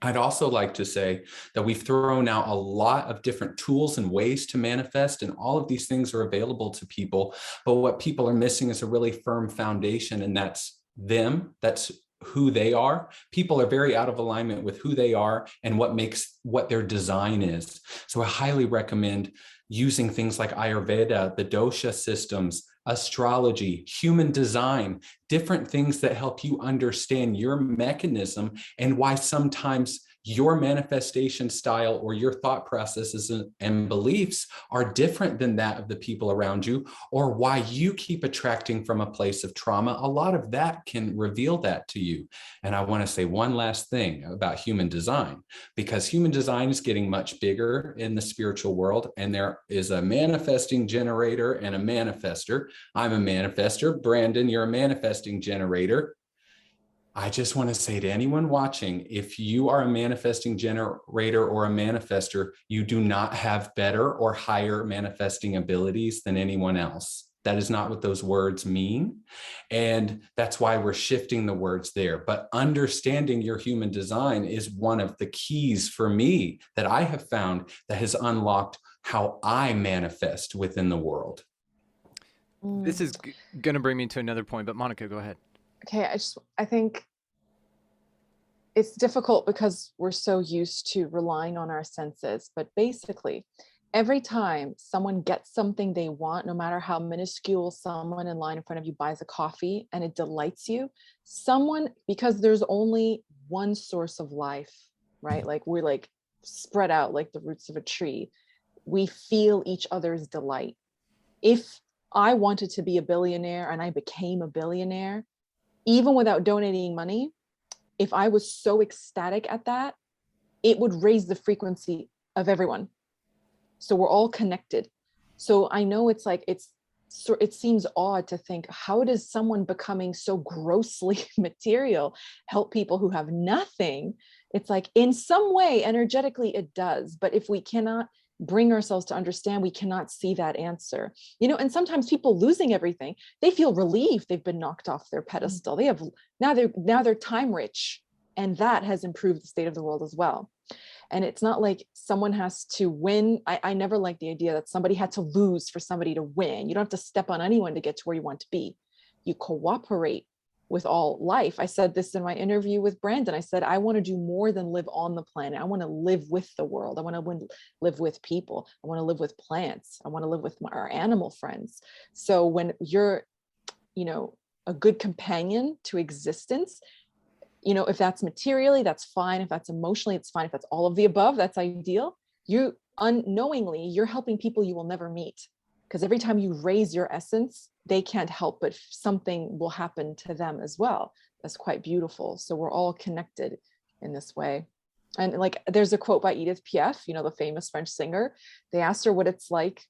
I'd also like to say that we've thrown out a lot of different tools and ways to manifest, and all of these things are available to people. But what people are missing is a really firm foundation, and that's them. That's who they are. People are very out of alignment with who they are and what their design is. So I highly recommend using things like Ayurveda, the dosha systems, astrology, human design, different things that help you understand your mechanism and why sometimes your manifestation style or your thought processes and beliefs are different than that of the people around you, or why you keep attracting from a place of trauma. A lot of that can reveal that to you. And I want to say one last thing about human design, because human design is getting much bigger in the spiritual world, and there is a manifesting generator and a manifester. I'm a manifester. Brandon, you're a manifesting generator. I just want to say to anyone watching, if you are a manifesting generator or a manifester, you do not have better or higher manifesting abilities than anyone else. That is not what those words mean. And that's why we're shifting the words there. But understanding your human design is one of the keys for me that I have found that has unlocked how I manifest within the world. This is going to bring me to another point, but Monica, go ahead. Okay, I think it's difficult because we're so used to relying on our senses, but basically every time someone gets something they want, no matter how minuscule, someone in line in front of you buys a coffee and it delights you, because there's only one source of life, right? Like we're like spread out like the roots of a tree. We feel each other's delight. If I wanted to be a billionaire and I became a billionaire, even without donating money, if I was so ecstatic at that, it would raise the frequency of everyone. So we're all connected. So I know it's like, it seems odd to think, how does someone becoming so grossly material help people who have nothing? It's like, in some way, energetically, it does. But if we cannot bring ourselves to understand, we cannot see that answer, and sometimes people losing everything, they feel relieved they've been knocked off their pedestal. They have now they're time rich, and that has improved the state of the world as well. And it's not like someone has to win. I never liked the idea that somebody had to lose for somebody to win. You don't have to step on anyone to get to where you want to be. You cooperate with all life. I said this in my interview with Brandon. I said, I want to do more than live on the planet. I want to live with the world. I want to live with people. I want to live with plants. I want to live with our animal friends. So when you're, a good companion to existence, if that's materially, that's fine. If that's emotionally, it's fine. If that's all of the above, that's ideal. You unknowingly, you're helping people you will never meet, because every time you raise your essence, they can't help but something will happen to them as well. That's quite beautiful. So we're all connected in this way. And like, there's a quote by Edith Piaf, the famous French singer. They asked her what it's like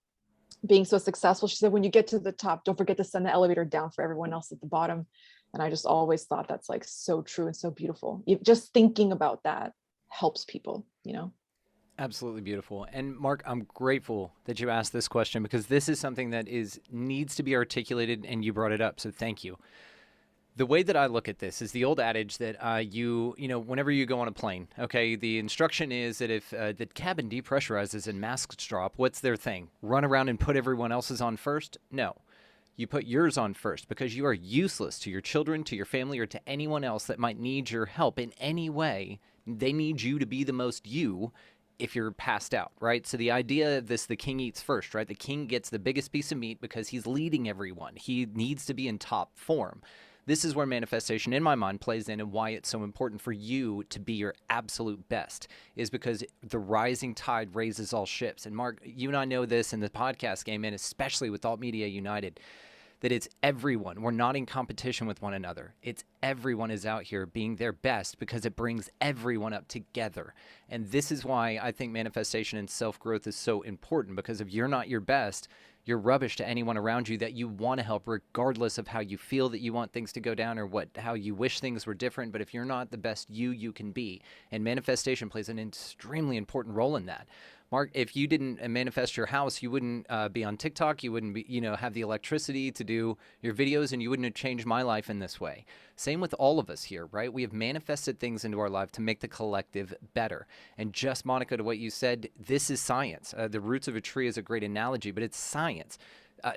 being so successful. She said, when you get to the top, don't forget to send the elevator down for everyone else at the bottom. And I just always thought that's like so true and so beautiful. Just thinking about that helps people, Absolutely beautiful. And Mark, I'm grateful that you asked this question, because this is something that needs to be articulated, and you brought it up. So thank you. The way that I look at this is the old adage that whenever you go on a plane, okay, the instruction is that if the cabin depressurizes and masks drop, what's their thing? Run around and put everyone else's on first? No. You put yours on first, because you are useless to your children, to your family, or to anyone else that might need your help in any way. They need you to be the most you if you're passed out, right? So the idea of this, the king eats first, right? The king gets the biggest piece of meat because he's leading everyone. He needs to be in top form. This is where manifestation, in my mind, plays in, and why it's so important for you to be your absolute best, is because the rising tide raises all ships. And Mark, you and I know this in the podcast game, and especially with Alt Media United, that it's everyone. We're not in competition with one another. It's everyone is out here being their best, because it brings everyone up together. And this is why I think manifestation and self-growth is so important, because if you're not your best, you're rubbish to anyone around you that you want to help, regardless of how you feel that you want things to go down, or how you wish things were different. But if you're not the best you can be. And manifestation plays an extremely important role in that. Mark, if you didn't manifest your house, you wouldn't be on TikTok. You wouldn't be, have the electricity to do your videos, and you wouldn't have changed my life in this way. Same with all of us here, right? We have manifested things into our life to make the collective better. And just, Monica, to what you said, this is science. The roots of a tree is a great analogy, but it's science.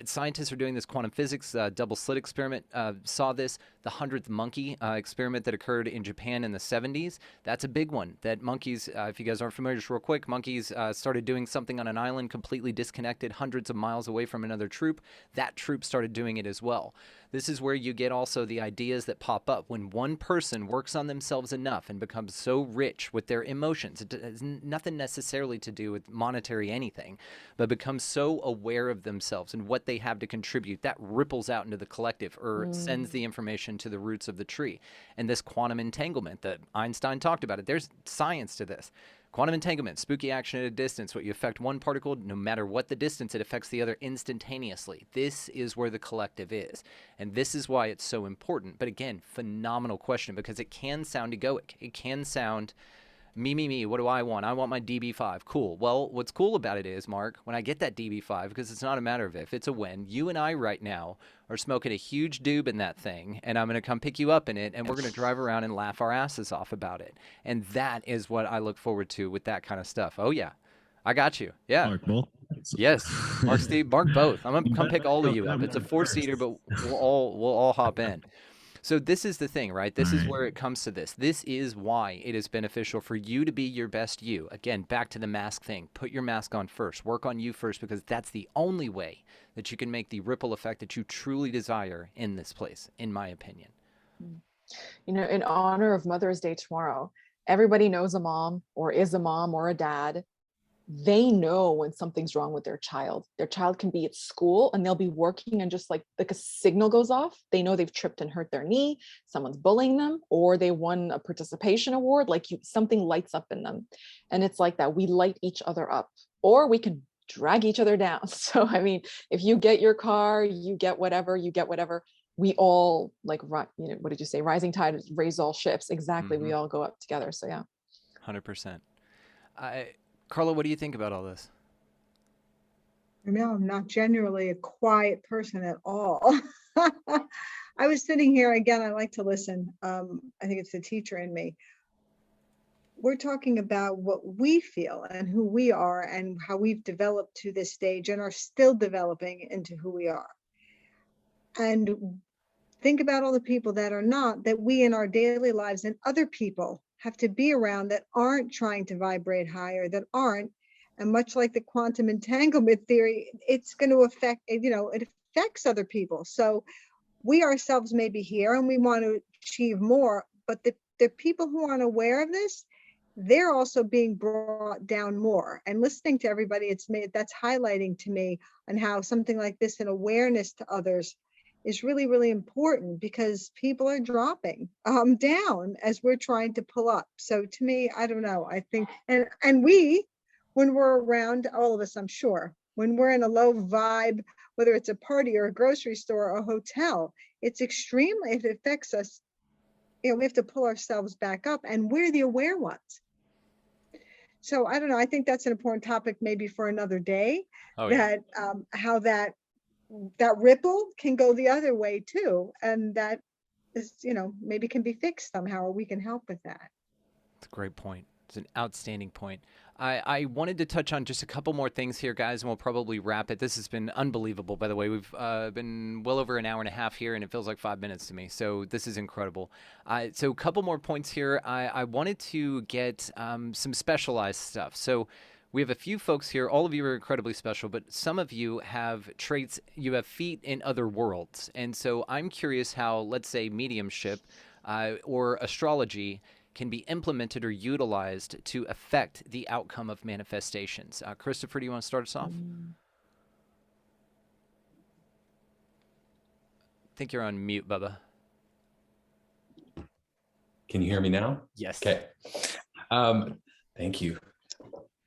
scientists are doing this. Quantum physics, double slit experiment saw this. The 100th monkey experiment that occurred in Japan in the 70s. That's a big one. That monkeys, if you guys aren't familiar, just real quick, monkeys started doing something on an island completely disconnected, hundreds of miles away from another troop. That troop started doing it as well. This is where you get also the ideas that pop up when one person works on themselves enough and becomes so rich with their emotions. It has nothing necessarily to do with monetary anything, but becomes so aware of themselves and what they have to contribute. That ripples out into the collective or sends the information to the roots of the tree. And this quantum entanglement that Einstein talked about, there's science to this. Quantum entanglement, spooky action at a distance. What you affect one particle, no matter what the distance, it affects the other instantaneously. This is where the collective is. And this is why it's so important. But again, phenomenal question, because it can sound egoic. It can sound me, what do I want? I want my DB5. Cool. Well, what's cool about it is, Mark, when I get that DB5, because it's not a matter of if, it's a when, you and I right now are smoking a huge doob in that thing, and I'm going to come pick you up in it, and we're going to drive around and laugh our asses off about it. And that is what I look forward to with that kind of stuff. Oh, yeah. I got you. Yeah. Mark both. Yes. Mark, Steve, Mark both. I'm going to come pick all of you up. It's a four-seater, but we'll all hop in. So this is the thing, right? This is where it comes to this. This is why it is beneficial for you to be your best you. Again, back to the mask thing. Put your mask on first. Work on you first, because that's the only way that you can make the ripple effect that you truly desire in this place, in my opinion. You know, in honor of Mother's Day tomorrow, everybody knows a mom or is a mom or a dad. They know when something's wrong with their child. Their child can be at school and they'll be working, and just like a signal goes off, they know they've tripped and hurt their knee, someone's bullying them, or they won a participation award, something lights up in them. And it's like that. We light each other up, or we can drag each other down. So, I mean, if you get your car, you get whatever, we all what did you say? Rising tide raise all ships. Exactly. We all go up together. So yeah. 100%. Carla, what do you think about all this? No, I'm not generally a quiet person at all. I was sitting here again. I like to listen. I think it's the teacher in me. We're talking about what we feel and who we are and how we've developed to this stage and are still developing into who we are. And think about all the people that are not, that we in our daily lives and other people have to be around that aren't trying to vibrate higher, that aren't. And much like the quantum entanglement theory, it's going to affect, it affects other people. So we ourselves may be here and we want to achieve more, but the people who aren't aware of this, they're also being brought down more. And listening to everybody, that's highlighting to me on how something like this, an awareness to others, is really, really important, because people are dropping down as we're trying to pull up. So to me, I don't know, I think, and we, when we're around, all of us, I'm sure, when we're in a low vibe, whether it's a party or a grocery store or a hotel, it affects us. We have to pull ourselves back up, and we're the aware ones. So I don't know, I think that's an important topic maybe for another day. Oh, yeah. How that ripple can go the other way too, and that is, maybe can be fixed somehow, or we can help with that. That's a great point. It's an outstanding point. I wanted to touch on just a couple more things here, guys, and we'll probably wrap it. This has been unbelievable, by the way. We've been well over an hour and a half here, and it feels like 5 minutes to me. So this is incredible. So a couple more points here. I wanted to get some specialized stuff. So we have a few folks here. All of you are incredibly special, but some of you have traits. You have feet in other worlds. And so I'm curious how, let's say, mediumship or astrology can be implemented or utilized to affect the outcome of manifestations. Christopher, do you want to start us off? I think you're on mute, Bubba. Can you hear me now? Yes. Okay. Thank you.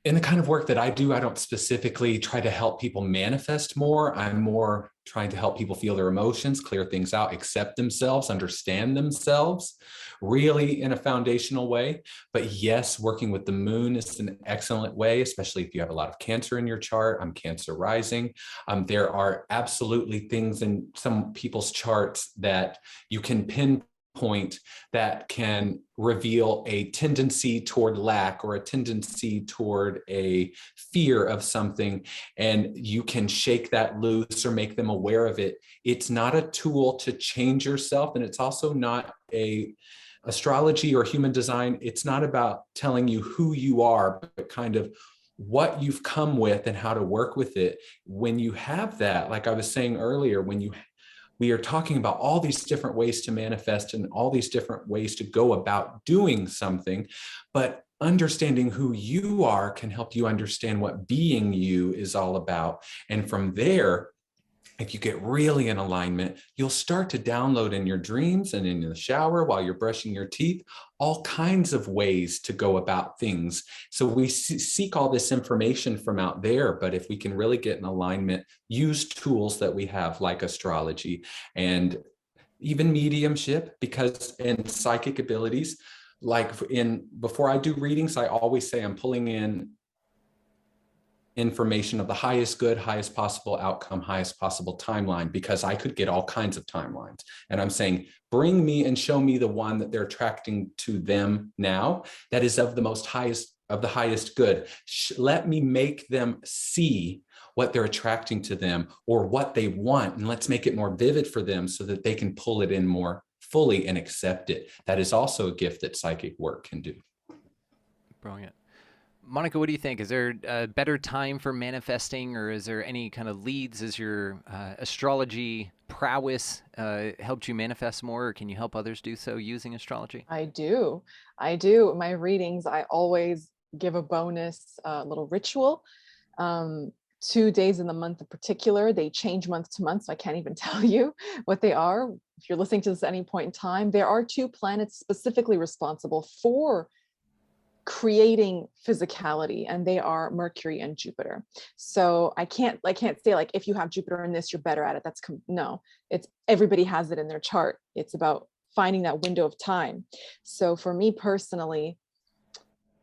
In the kind of work that I do, I don't specifically try to help people manifest more. I'm more trying to help people feel their emotions, clear things out, accept themselves, understand themselves, really in a foundational way. But yes, working with the moon is an excellent way, especially if you have a lot of Cancer in your chart. I'm Cancer rising. There are absolutely things in some people's charts that you can pinpoint point that can reveal a tendency toward lack or a tendency toward a fear of something, and you can shake that loose or make them aware of it. It's not a tool to change yourself, and it's also not a astrology or human design. It's not about telling you who you are, but kind of what you've come with and how to work with it. When you have that, like I was saying earlier, we are talking about all these different ways to manifest and all these different ways to go about doing something, but understanding who you are can help you understand what being you is all about. And from there, if you get really in alignment, you'll start to download in your dreams and in the shower while you're brushing your teeth, all kinds of ways to go about things. So we seek all this information from out there, but if we can really get in alignment, use tools that we have like astrology and even mediumship, because and psychic abilities, like before I do readings, I always say I'm pulling in information of the highest good, highest possible outcome, highest possible timeline, because I could get all kinds of timelines. And I'm saying, bring me and show me the one that they're attracting to them now that is of the highest good. Let me make them see what they're attracting to them or what they want, and let's make it more vivid for them so that they can pull it in more fully and accept it. That is also a gift that psychic work can do. Brilliant. Monica, what do you think? Is there a better time for manifesting, or is there any kind of leads? Is your astrology prowess helped you manifest more, or can you help others do so using astrology? I do. My readings, I always give a bonus little ritual. 2 days in the month in particular, they change month to month, so I can't even tell you what they are. If you're listening to this at any point in time, there are 2 planets specifically responsible for creating physicality, and they are Mercury and Jupiter. So I can't say like, if you have Jupiter in this, you're better at it. No, it's everybody has it in their chart. It's about finding that window of time. So for me personally,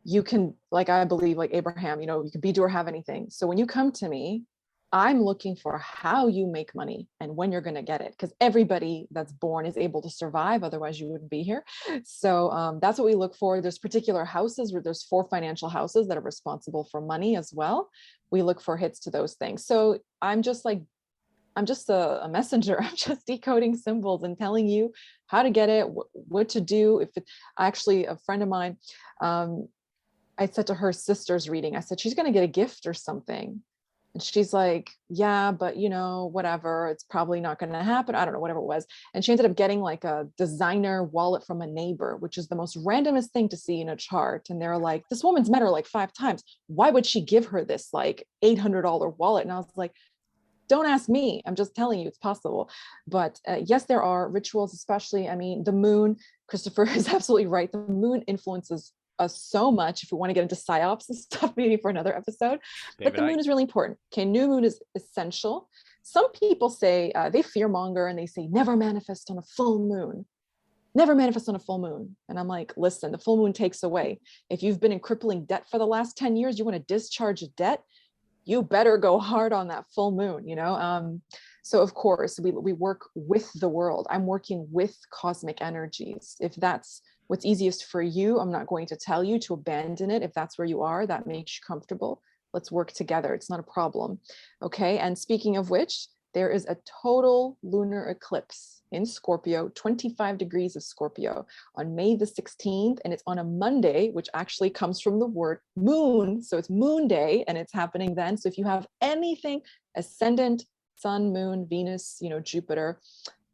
you can, like, I believe like Abraham, you can be, do, or have anything. So when you come to me, I'm looking for how you make money and when you're going to get it, because everybody that's born is able to survive. Otherwise, you wouldn't be here. So that's what we look for. There's particular houses where there's 4 financial houses that are responsible for money as well. We look for hits to those things. So I'm just a messenger. I'm just decoding symbols and telling you how to get it, what to do. Actually, a friend of mine, I said to her sister's reading, I said, she's going to get a gift or something. And she's like, yeah, but whatever, it's probably not going to happen. I don't know, whatever it was. And she ended up getting like a designer wallet from a neighbor, which is the most randomest thing to see in a chart. And they're like, this woman's met her like 5 times. Why would she give her this like $800 wallet? And I was like, don't ask me. I'm just telling you it's possible. But yes, there are rituals, especially, the moon, Christopher is absolutely right. The moon influences us so much. If we want to get into psyops and stuff, maybe for another episode. But the moon is really important. Okay, new moon is essential. Some people say they fearmonger and they say never manifest on a full moon. Never manifest on a full moon. And I'm like, listen, the full moon takes away. If you've been in crippling debt for the last 10 years, you want to discharge a debt, you better go hard on that full moon, So of course we work with the world. I'm working with cosmic energies. If that's what's easiest for you, I'm not going to tell you to abandon it. If that's where you are, that makes you comfortable, let's work together. It's not a problem. Okay. And speaking of which, there is a total lunar eclipse in Scorpio, 25 degrees of Scorpio on May the 16th. And it's on a Monday, which actually comes from the word moon. So it's moon day and it's happening then. So if you have anything ascendant, sun, moon, Venus, Jupiter,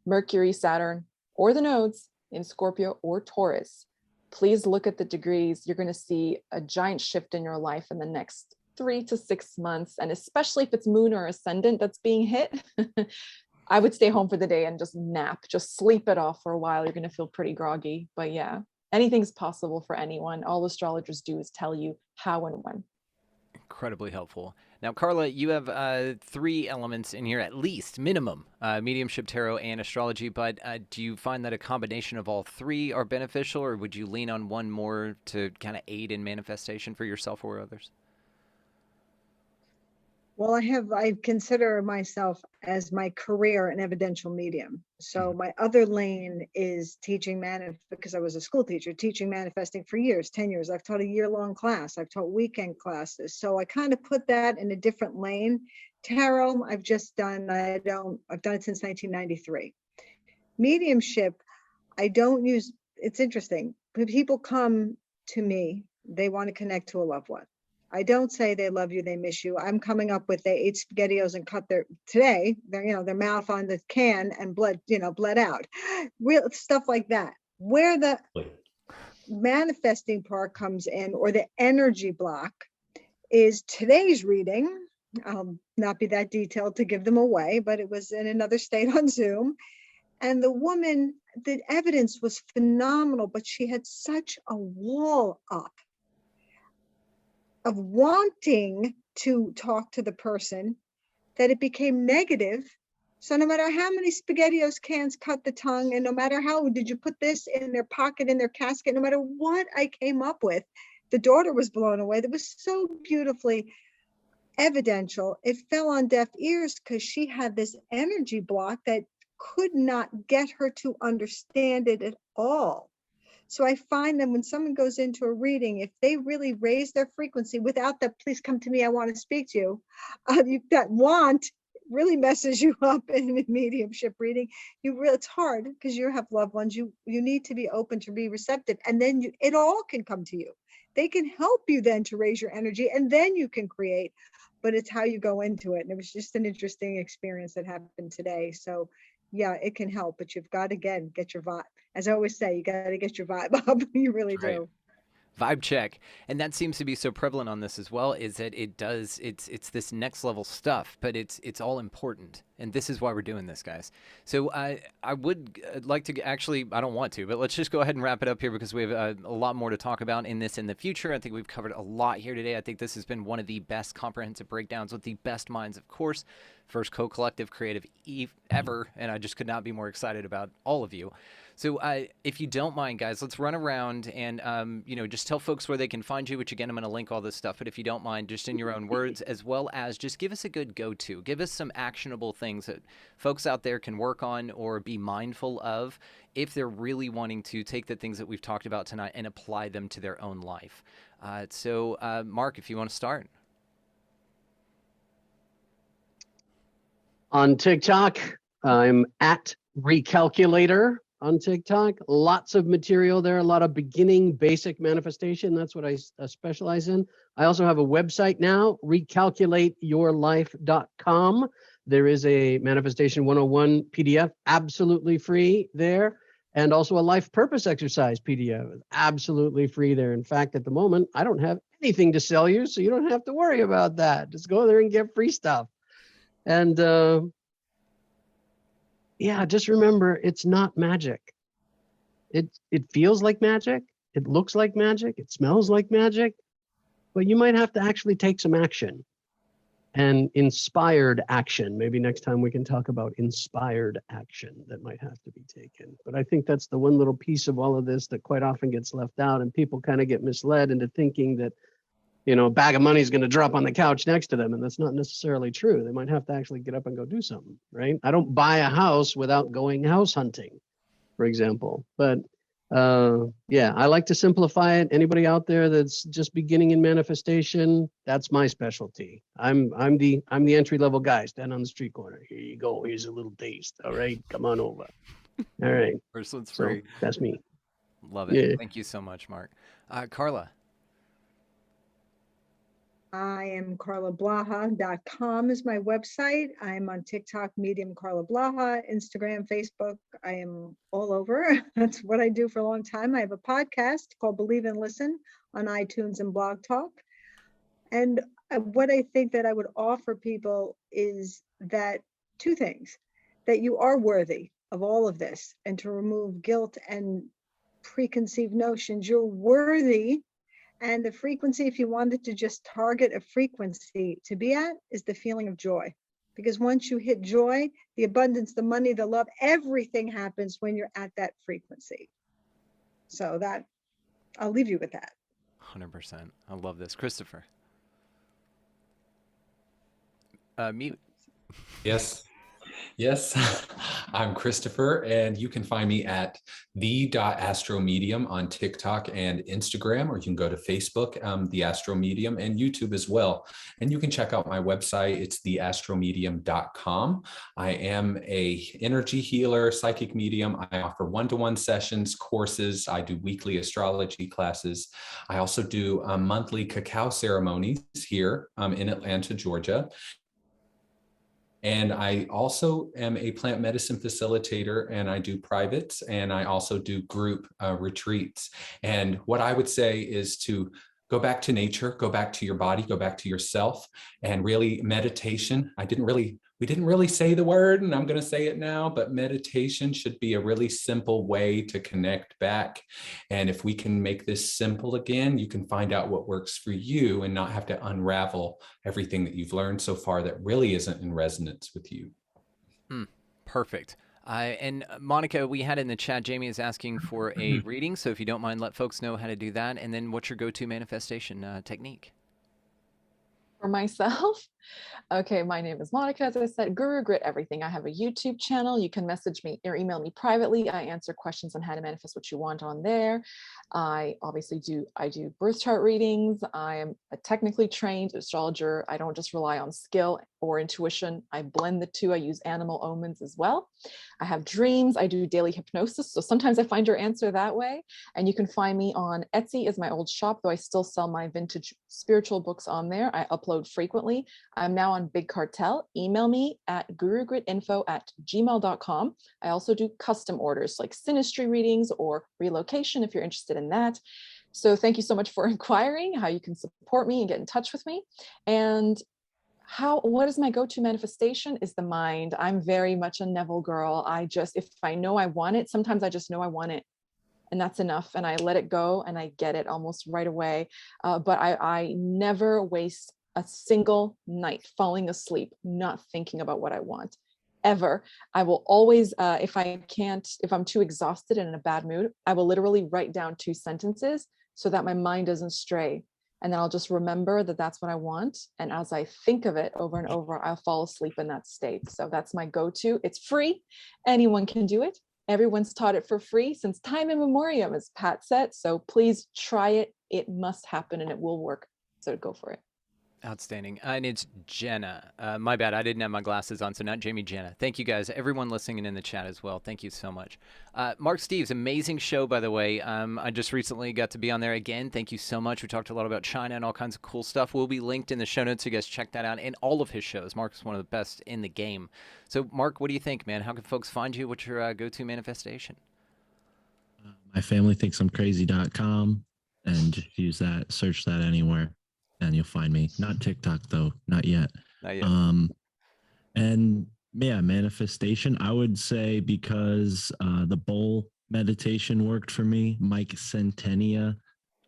Mercury, Saturn, or the nodes in Scorpio or Taurus, please look at the degrees. You're going to see a giant shift in your life in the next 3 to 6 months. And especially if it's moon or ascendant that's being hit, I would stay home for the day and just nap, just sleep it off for a while. You're going to feel pretty groggy, but yeah, anything's possible for anyone. All astrologers do is tell you how and when. Incredibly helpful. Now, Carla, you have 3 elements in here, at least minimum, mediumship, tarot, and astrology. But do you find that a combination of all 3 are beneficial, or would you lean on one more to kind of aid in manifestation for yourself or others? Well, I consider myself as my career an evidential medium. So my other lane is teaching because I was a school teacher, teaching manifesting for years, 10 years. I've taught a year-long class. I've taught weekend classes. So I kind of put that in a different lane. Tarot, I've done it since 1993. Mediumship, I don't use, it's interesting. When people come to me, they want to connect to a loved one. I don't say they love you, they miss you. I'm coming up with they ate SpaghettiOs and cut their mouth on the can and bled out. Real stuff like that. Where the manifesting part comes in, or the energy block, is today's reading. I'll not be that detailed to give them away, but it was in another state on Zoom. And the woman, the evidence was phenomenal, but she had such a wall up of wanting to talk to the person that it became negative. So no matter how many SpaghettiOs cans cut the tongue, and no matter how did you put this in their pocket, in their casket, no matter what I came up with, the daughter was blown away. That was so beautifully evidential. It fell on deaf ears because she had this energy block that could not get her to understand it at all. So I find that when someone goes into a reading, if they really raise their frequency without the please come to me, I want to speak to you, that want really messes you up in a mediumship reading. It's hard because you have loved ones. You need to be open to be receptive, and then it all can come to you. They can help you then to raise your energy, and then you can create. But it's how you go into it. And it was just an interesting experience that happened today. So yeah, it can help, but you've got to, again, get your vibe. As I always say, you got to get your vibe up. You really Right. do. Vibe check. And that seems to be so prevalent on this as well, is that it's this next level stuff, but it's all important. And this is why we're doing this, guys. So I would like to actually, I don't want to, but let's just go ahead and wrap it up here, because we have a lot more to talk about in the future. I think we've covered a lot here today. I think this has been one of the best comprehensive breakdowns with the best minds, of course. First co-collective creative ever, and I just could not be more excited about all of you. So if you don't mind, guys, let's run around and, just tell folks where they can find you, which, again, I'm going to link all this stuff. But if you don't mind, just in your own words, as well as just give us a good go-to. Give us some actionable things that folks out there can work on or be mindful of if they're really wanting to take the things that we've talked about tonight and apply them to their own life. So, Mark, if you want to start. On TikTok, I'm at Recalculator on TikTok. Lots of material there, a lot of beginning basic manifestation. That's what I specialize in. I also have a website now, recalculateyourlife.com. There is a Manifestation 101 PDF, absolutely free there. And also a life purpose exercise PDF, absolutely free there. In fact, at the moment, I don't have anything to sell you, so you don't have to worry about that. Just go there and get free stuff. And just remember, it's not magic. It feels like magic. It looks like magic. It smells like magic. But you might have to actually take some action, and inspired action. Maybe next time we can talk about inspired action that might have to be taken. But I think that's the one little piece of all of this that quite often gets left out, and people kind of get misled into thinking that, a bag of money is going to drop on the couch next to them. And that's not necessarily true. They might have to actually get up and go do something, right? I don't buy a house without going house hunting, for example. But I like to simplify it. Anybody out there that's just beginning in manifestation, that's my specialty. I'm the entry-level guy standing on the street corner. Here you go. Here's a little taste. All right, come on over. All right. First one's So free. that's me. Love it. Yeah. Thank you so much, Mark. Carla. I am carlablaha.com is my website. I'm on TikTok, Medium Carla Blaha, Instagram, Facebook. I am all over. That's what I do for a long time. I have a podcast called Believe and Listen on iTunes and Blog Talk. And what I think that I would offer people is that two things, that you are worthy of all of this, and to remove guilt and preconceived notions. You're worthy. And the frequency, if you wanted to just target a frequency to be at, is the feeling of joy. Because once you hit joy, the abundance, the money, the love, everything happens when you're at that frequency. So that, I'll leave you with that. 100%. I love this. Christopher. Mute. Yes. Yes, I'm Christopher, and you can find me at the.astromedium on TikTok and Instagram, or you can go to Facebook, the Astro Medium, and YouTube as well. And you can check out my website. It's theastromedium.com. I am a energy healer, psychic medium. I offer one-to-one sessions, courses. I do weekly astrology classes. I also do monthly cacao ceremonies here in Atlanta, Georgia. And I also am a plant medicine facilitator, and I do privates, and I also do group retreats. And what I would say is to go back to nature, go back to your body, go back to yourself, and really meditation. We didn't really say the word, and I'm going to say it now, but meditation should be a really simple way to connect back. And if we can make this simple again, you can find out what works for you and not have to unravel everything that you've learned so far that really isn't in resonance with you. Perfect. And Monica, we had in the chat, Jamie is asking for a reading. So if you don't mind, let folks know how to do that. And then what's your go-to manifestation technique? For myself, okay, my name is Monica. As I said, Guru Grit Everything. I have a YouTube channel. You can message me or email me privately. I answer questions on how to manifest what you want on there. I do birth chart readings. I am a technically trained astrologer. I don't just rely on skill or intuition. I blend the two. I use animal omens as well. I have dreams. I do daily hypnosis. So sometimes I find your answer that way. And you can find me on Etsy is my old shop, though I still sell my vintage spiritual books on there. I upload frequently. I'm now on Big Cartel. Email me at gurugritinfo@gmail.com. I also do custom orders like synastry readings or relocation if you're interested in that. So thank you so much for inquiring how you can support me and get in touch with me. And what is my go-to manifestation is the mind. I'm very much a Neville girl. If I know I want it, sometimes I just know I want it. And that's enough. And I let it go and I get it almost right away. But I never waste a single night falling asleep, not thinking about what I want ever. I will always, if I'm too exhausted and in a bad mood, I will literally write down 2 sentences so that my mind doesn't stray. And then I'll just remember that that's what I want. And as I think of it over and over, I'll fall asleep in that state. So that's my go-to. It's free. Anyone can do it. Everyone's taught it for free since time immemorial, as Pat said. So please try it. It must happen and it will work. So go for it. Outstanding. And it's Jenna. My bad. I didn't have my glasses on, so not Jamie, Jenna. Thank you guys. Everyone listening in the chat as well. Thank you so much. Mark Steves, amazing show, by the way. I just recently got to be on there again. Thank you so much. We talked a lot about China and all kinds of cool stuff. We'll be linked in the show notes, so you guys check that out. And all of his shows. Mark's one of the best in the game. So, Mark, what do you think, man? How can folks find you? What's your go-to manifestation? My family thinks I'm crazy.com, and just use that, search that anywhere, and you'll find me. Not TikTok though, not yet. Not yet. And yeah, manifestation, I would say, because the bowl meditation worked for me. Mike Centenia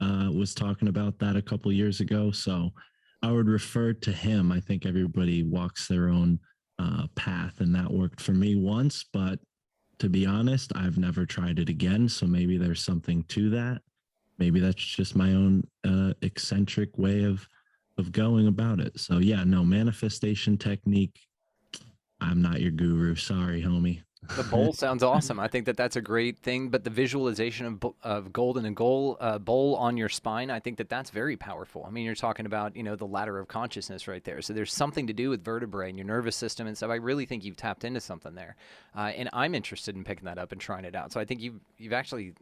was talking about that a couple years ago. So I would refer to him. I think everybody walks their own path, and that worked for me once, but to be honest, I've never tried it again. So maybe there's something to that. Maybe that's just my own eccentric way of going about it. So yeah, no, manifestation technique. I'm not your guru. Sorry, homie. The bowl sounds awesome. I think that's a great thing. But the visualization of golden and bowl on your spine, I think that's very powerful. I mean, you're talking about, the ladder of consciousness right there. So there's something to do with vertebrae and your nervous system and stuff. I really think you've tapped into something there. And I'm interested in picking that up and trying it out. So I think you've actually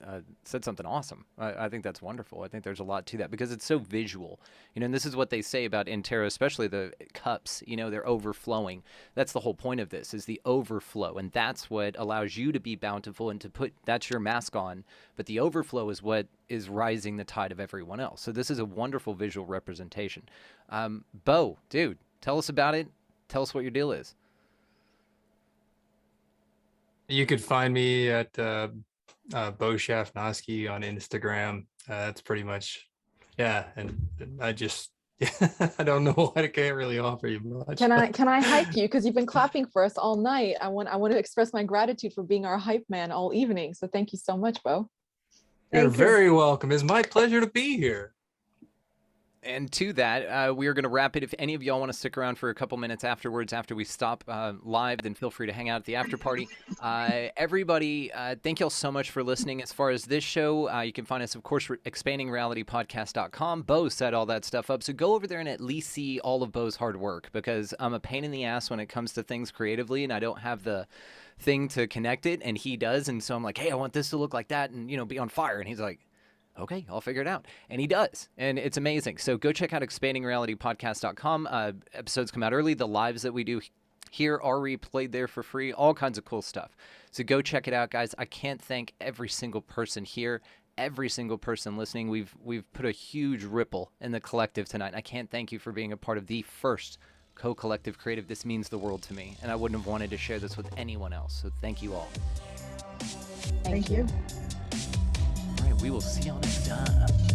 said something awesome. I think that's wonderful. I think there's a lot to that because it's so visual. And this is what they say about in tarot, especially the cups, they're overflowing. That's the whole point of this, is the overflow. And that's what allows you to be bountiful and that's your mask on. But the overflow is what is rising the tide of everyone else. So this is a wonderful visual representation. Bo, dude, tell us about it. Tell us what your deal is. You could find me at Bo Shafnosky on Instagram. That's pretty much, yeah. And I just, I don't know. I can't really offer you much. Can I hype you? Because you've been clapping for us all night. I want to express my gratitude for being our hype man all evening. So thank you so much, Bo. You're very welcome. It's my pleasure to be here. And to that, we are going to wrap it. If any of y'all want to stick around for a couple minutes afterwards, after we stop live, then feel free to hang out at the after party. Everybody, thank y'all so much for listening. As far as this show, you can find us, of course, expandingrealitypodcast.com. Bo set all that stuff up. So go over there and at least see all of Bo's hard work, because I'm a pain in the ass when it comes to things creatively, and I don't have the thing to connect it, and he does. And so I'm like, hey, I want this to look like that and, be on fire. And he's like, okay, I'll figure it out. And he does. And it's amazing. So go check out expandingrealitypodcast.com. Episodes come out early. The lives that we do here are replayed there for free. All kinds of cool stuff. So go check it out, guys. I can't thank every single person here, every single person listening. We've put a huge ripple in the collective tonight. I can't thank you for being a part of the first Co-Collective Creative. This means the world to me, and I wouldn't have wanted to share this with anyone else. So thank you all. Thank you. you. All right, we will see y'all next time.